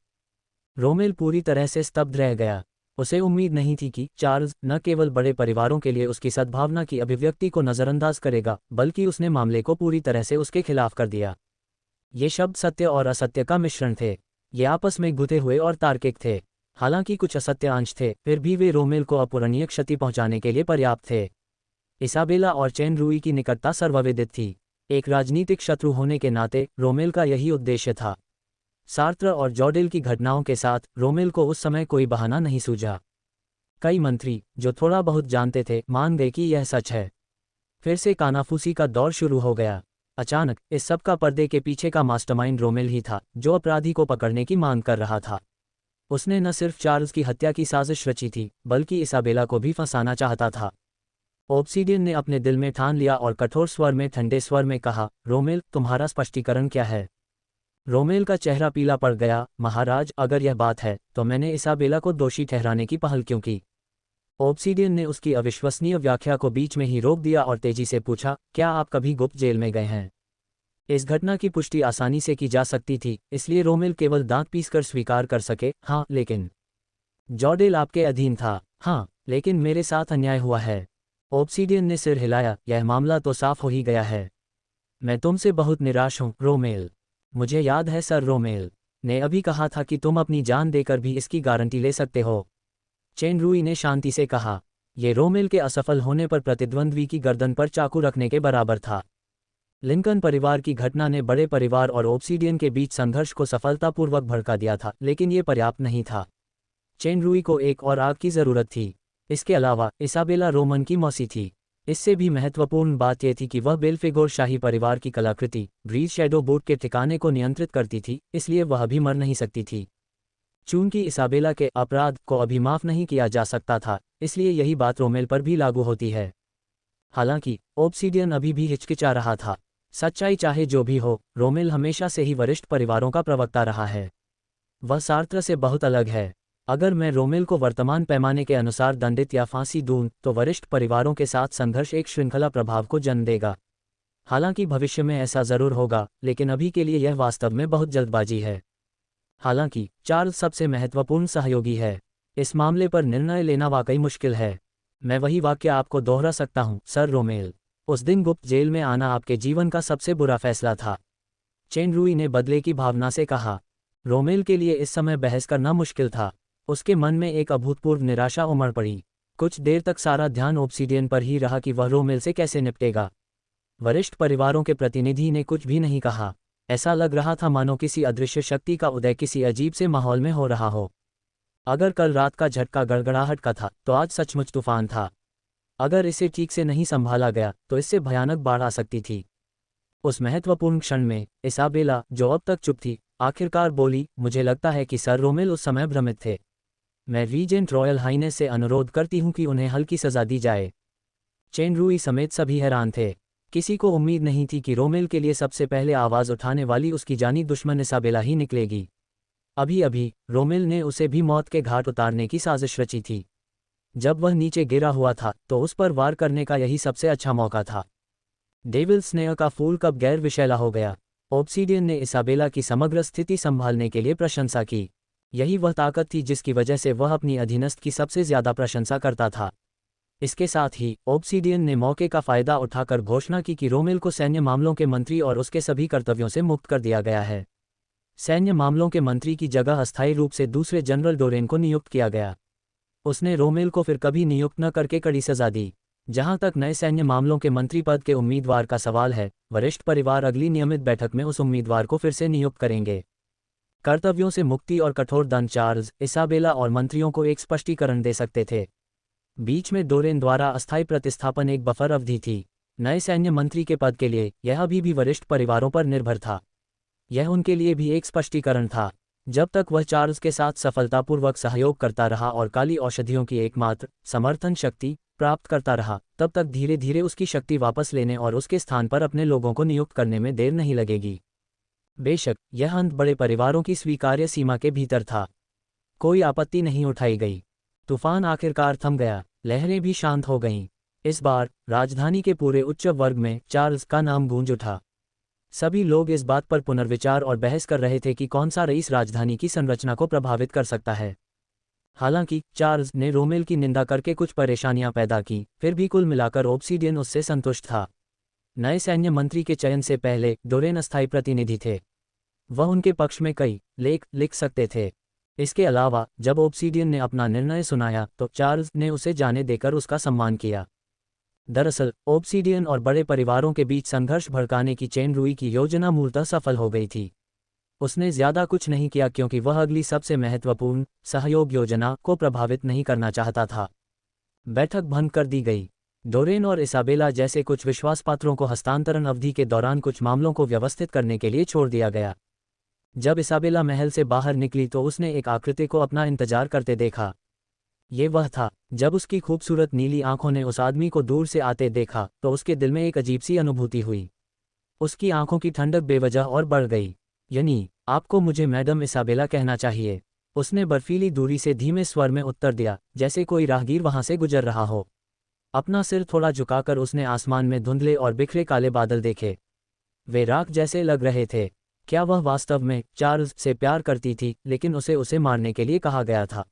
रोमेल पूरी तरह से स्तब्ध रह गया। उसे उम्मीद नहीं थी कि चार्ल्स न केवल बड़े परिवारों के लिए उसकी सद्भावना की अभिव्यक्ति को नज़रअंदाज करेगा, बल्कि उसने मामले को पूरी तरह से उसके खिलाफ कर दिया। ये शब्द सत्य और असत्य का मिश्रण थे। ये आपस में गुथे हुए और तार्किक थे। हालांकि कुछ असत्य अंश थे, फिर भी वे रोमेल को अपूरणीय क्षति पहुंचाने के लिए पर्याप्त थे। इसाबेला और चेन रूई की निकटता सर्वविदित थी। एक राजनीतिक शत्रु होने के नाते रोमेल का यही उद्देश्य था। सार्त्र और जॉर्डेल की घटनाओं के साथ रोमेल को उस समय कोई बहाना नहीं सूझा। कई मंत्री, जो थोड़ा बहुत जानते थे, मान गए कि यह सच है। फिर से कानाफूसी का दौर शुरू हो गया। अचानक इस सब का पर्दे के पीछे का मास्टरमाइंड रोमेल ही था, जो अपराधी को पकड़ने की मांग कर रहा था। उसने न सिर्फ चार्ल्स की हत्या की साजिश रची थी, बल्कि इसाबेला को भी फंसाना चाहता था। ऑब्सीडियन ने अपने दिल में ठान लिया और कठोर स्वर में, ठंडे स्वर में कहा, रोमेल, तुम्हारा स्पष्टीकरण क्या है? रोमेल का चेहरा पीला पड़ गया। महाराज, अगर यह बात है तो मैंने इसाबेला को दोषी ठहराने की पहल क्यों की? ऑब्सीडियन ने उसकी अविश्वसनीय व्याख्या को बीच में ही रोक दिया और तेजी से पूछा, क्या आप कभी गुप्त जेल में गए हैं? इस घटना की पुष्टि आसानी से की जा सकती थी, इसलिए रोमेल केवल दांत पीसकर स्वीकार कर सके, हाँ लेकिन जॉर्डेल आपके अधीन था। हाँ लेकिन मेरे साथ अन्याय हुआ है। ऑब्सीडियन ने सिर हिलाया। यह मामला तो साफ हो ही गया है। मैं तुमसे बहुत निराश हूँ रोमेल। मुझे याद है सर रोमेल ने अभी कहा था कि तुम अपनी जान देकर भी इसकी गारंटी ले सकते हो। चेन रूई ने शांति से कहा। यह रोमेल के असफल होने पर प्रतिद्वंद्वी की गर्दन पर चाकू रखने के बराबर था। लिंकन परिवार की घटना ने बड़े परिवार और ओब्सीडियन के बीच संघर्ष को सफलतापूर्वक भड़का दिया था, लेकिन ये पर्याप्त नहीं था। चेन रुई को एक और आग की ज़रूरत थी। इसके अलावा इसाबेला रोमन की मौसी थी। इससे भी महत्वपूर्ण बात यह थी कि वह बेल्फेगोर शाही परिवार की कलाकृति ब्रीज शैडो बोट के ठिकाने को नियंत्रित करती थी, इसलिए वह अभी मर नहीं सकती थी। चूंकि इसाबेला के अपराध को अभी माफ़ नहीं किया जा सकता था, इसलिए यही बात रोमेल पर भी लागू होती है। हालांकि ओब्सीडियन अभी भी हिचकिचा रहा था। सच्चाई चाहे जो भी हो, रोमेल हमेशा से ही वरिष्ठ परिवारों का प्रवक्ता रहा है। वह सार्त्र से बहुत अलग है। अगर मैं रोमेल को वर्तमान पैमाने के अनुसार दंडित या फांसी दूं, तो वरिष्ठ परिवारों के साथ संघर्ष एक श्रृंखला प्रभाव को जन्म देगा। हालांकि भविष्य में ऐसा जरूर होगा, लेकिन अभी के लिए यह वास्तव में बहुत जल्दबाजी है। हालांकि चार्ल्स सबसे महत्वपूर्ण सहयोगी है। इस मामले पर निर्णय लेना वाकई मुश्किल है। मैं वही वाक्य आपको दोहरा सकता हूं, सर रोमेल। उस दिन गुप्त जेल में आना आपके जीवन का सबसे बुरा फैसला था। चेन रुई ने बदले की भावना से कहा। रोमेल के लिए इस समय बहस करना मुश्किल था। उसके मन में एक अभूतपूर्व निराशा उमड़ पड़ी। कुछ देर तक सारा ध्यान ओब्सीडियन पर ही रहा कि वह रोमेल से कैसे निपटेगा। वरिष्ठ परिवारों के प्रतिनिधि ने कुछ भी नहीं कहा। ऐसा लग रहा था मानो किसी अदृश्य शक्ति का उदय किसी अजीब से माहौल में हो रहा हो। अगर कल रात का झटका गड़गड़ाहट का था, तो आज सचमुच तूफान था। अगर इसे ठीक से नहीं संभाला गया, तो इससे भयानक बाढ़ आ सकती थी। उस महत्वपूर्ण क्षण में इसाबेला, जो अब तक चुप थी, आखिरकार बोली, मुझे लगता है कि सर रोमेल उस समय भ्रमित थे। मैं रीजेंट रॉयल हाइनेस से अनुरोध करती हूँ कि उन्हें हल्की सजा दी जाए। चेन रुई समेत सभी हैरान थे। किसी को उम्मीद नहीं थी कि रोमेल के लिए सबसे पहले आवाज़ उठाने वाली उसकी जानी दुश्मन इसाबेला ही निकलेगी। अभी अभी रोमेल ने उसे भी मौत के घाट उतारने की साजिश रची थी। जब वह नीचे गिरा हुआ था, तो उस पर वार करने का यही सबसे अच्छा मौका था। डेविल स्नेयर का फूल कब गैर विषैला हो गया। ओब्सीडियन ने इसाबेला की समग्र स्थिति संभालने के लिए प्रशंसा की। यही वह ताकत थी जिसकी वजह से वह अपनी अधीनस्थ की सबसे ज्यादा प्रशंसा करता था। इसके साथ ही ओब्सीडियन ने मौके का फायदा उठाकर घोषणा की कि रोमेल को सैन्य मामलों के मंत्री और उसके सभी कर्तव्यों से मुक्त कर दिया गया है। सैन्य मामलों के मंत्री की जगह अस्थायी रूप से दूसरे जनरल डोरेन को नियुक्त किया गया। उसने रोमेल को फिर कभी नियुक्त न करके कड़ी सजा दी। जहां तक नए सैन्य मामलों के मंत्री पद के उम्मीदवार का सवाल है, वरिष्ठ परिवार अगली नियमित बैठक में उस उम्मीदवार को फिर से नियुक्त करेंगे। कर्तव्यों से मुक्ति और कठोर दंड चार्ल्स, इसाबेला और मंत्रियों को एक स्पष्टीकरण दे सकते थे। बीच में डोरेन द्वारा अस्थायी प्रतिस्थापन एक बफर अवधि थी। नए सैन्य मंत्री के पद के लिए यह अभी भी वरिष्ठ परिवारों पर निर्भर था। यह उनके लिए भी एक स्पष्टीकरण था। जब तक वह चार्ल्स के साथ सफलतापूर्वक सहयोग करता रहा और काली औषधियों की एकमात्र समर्थन शक्ति प्राप्त करता रहा, तब तक धीरे धीरे उसकी शक्ति वापस लेने और उसके स्थान पर अपने लोगों को नियुक्त करने में देर नहीं लगेगी। बेशक यह अंत बड़े परिवारों की स्वीकार्य सीमा के भीतर था। कोई आपत्ति नहीं उठाई गई। तूफान आखिरकार थम गया, लहरें भी शांत हो गईं। इस बार राजधानी के पूरे उच्च वर्ग में चार्ल्स का नाम गूंज उठा। सभी लोग इस बात पर पुनर्विचार और बहस कर रहे थे कि कौन सा रईस राजधानी की संरचना को प्रभावित कर सकता है। हालांकि चार्ल्स ने रोमेल की निंदा करके कुछ परेशानियां पैदा की, फिर भी कुल मिलाकर ओब्सीडियन उससे संतुष्ट था। नए सैन्य मंत्री के चयन से पहले डोरेन अस्थायी प्रतिनिधि थे। वह उनके पक्ष में कई लेख लिख सकते थे। इसके अलावा जब ओब्सीडियन ने अपना निर्णय सुनाया, तो चार्ल्स ने उसे जाने देकर उसका सम्मान किया। दरअसल ओब्सीडियन और बड़े परिवारों के बीच संघर्ष भड़काने की चेन रुई की योजना मूलतः सफल हो गई थी। उसने ज्यादा कुछ नहीं किया क्योंकि वह अगली सबसे महत्वपूर्ण सहयोग योजना को प्रभावित नहीं करना चाहता था। बैठक भंग कर दी गई। डोरेन और इसाबेला जैसे कुछ विश्वासपात्रों को हस्तांतरण अवधि के दौरान कुछ मामलों को व्यवस्थित करने के लिए छोड़ दिया गया। जब इसाबेला महल से बाहर निकली तो उसने एक आकृति को अपना इंतजार करते देखा। ये वह था। जब उसकी खूबसूरत नीली आंखों ने उस आदमी को दूर से आते देखा, तो उसके दिल में एक अजीब सी अनुभूति हुई। उसकी आंखों की ठंडक बेवजह और बढ़ गई। यानी आपको मुझे मैडम इसाबेला कहना चाहिए, उसने बर्फीली दूरी से धीमे स्वर में उत्तर दिया, जैसे कोई राहगीर वहां से गुजर रहा हो। अपना सिर थोड़ा झुकाकर उसने आसमान में धुंधले और बिखरे काले बादल देखे। वे राख जैसे लग रहे थे। क्या वह वास्तव में चार्ल्स से प्यार करती थी, लेकिन उसे मारने के लिए कहा गया था?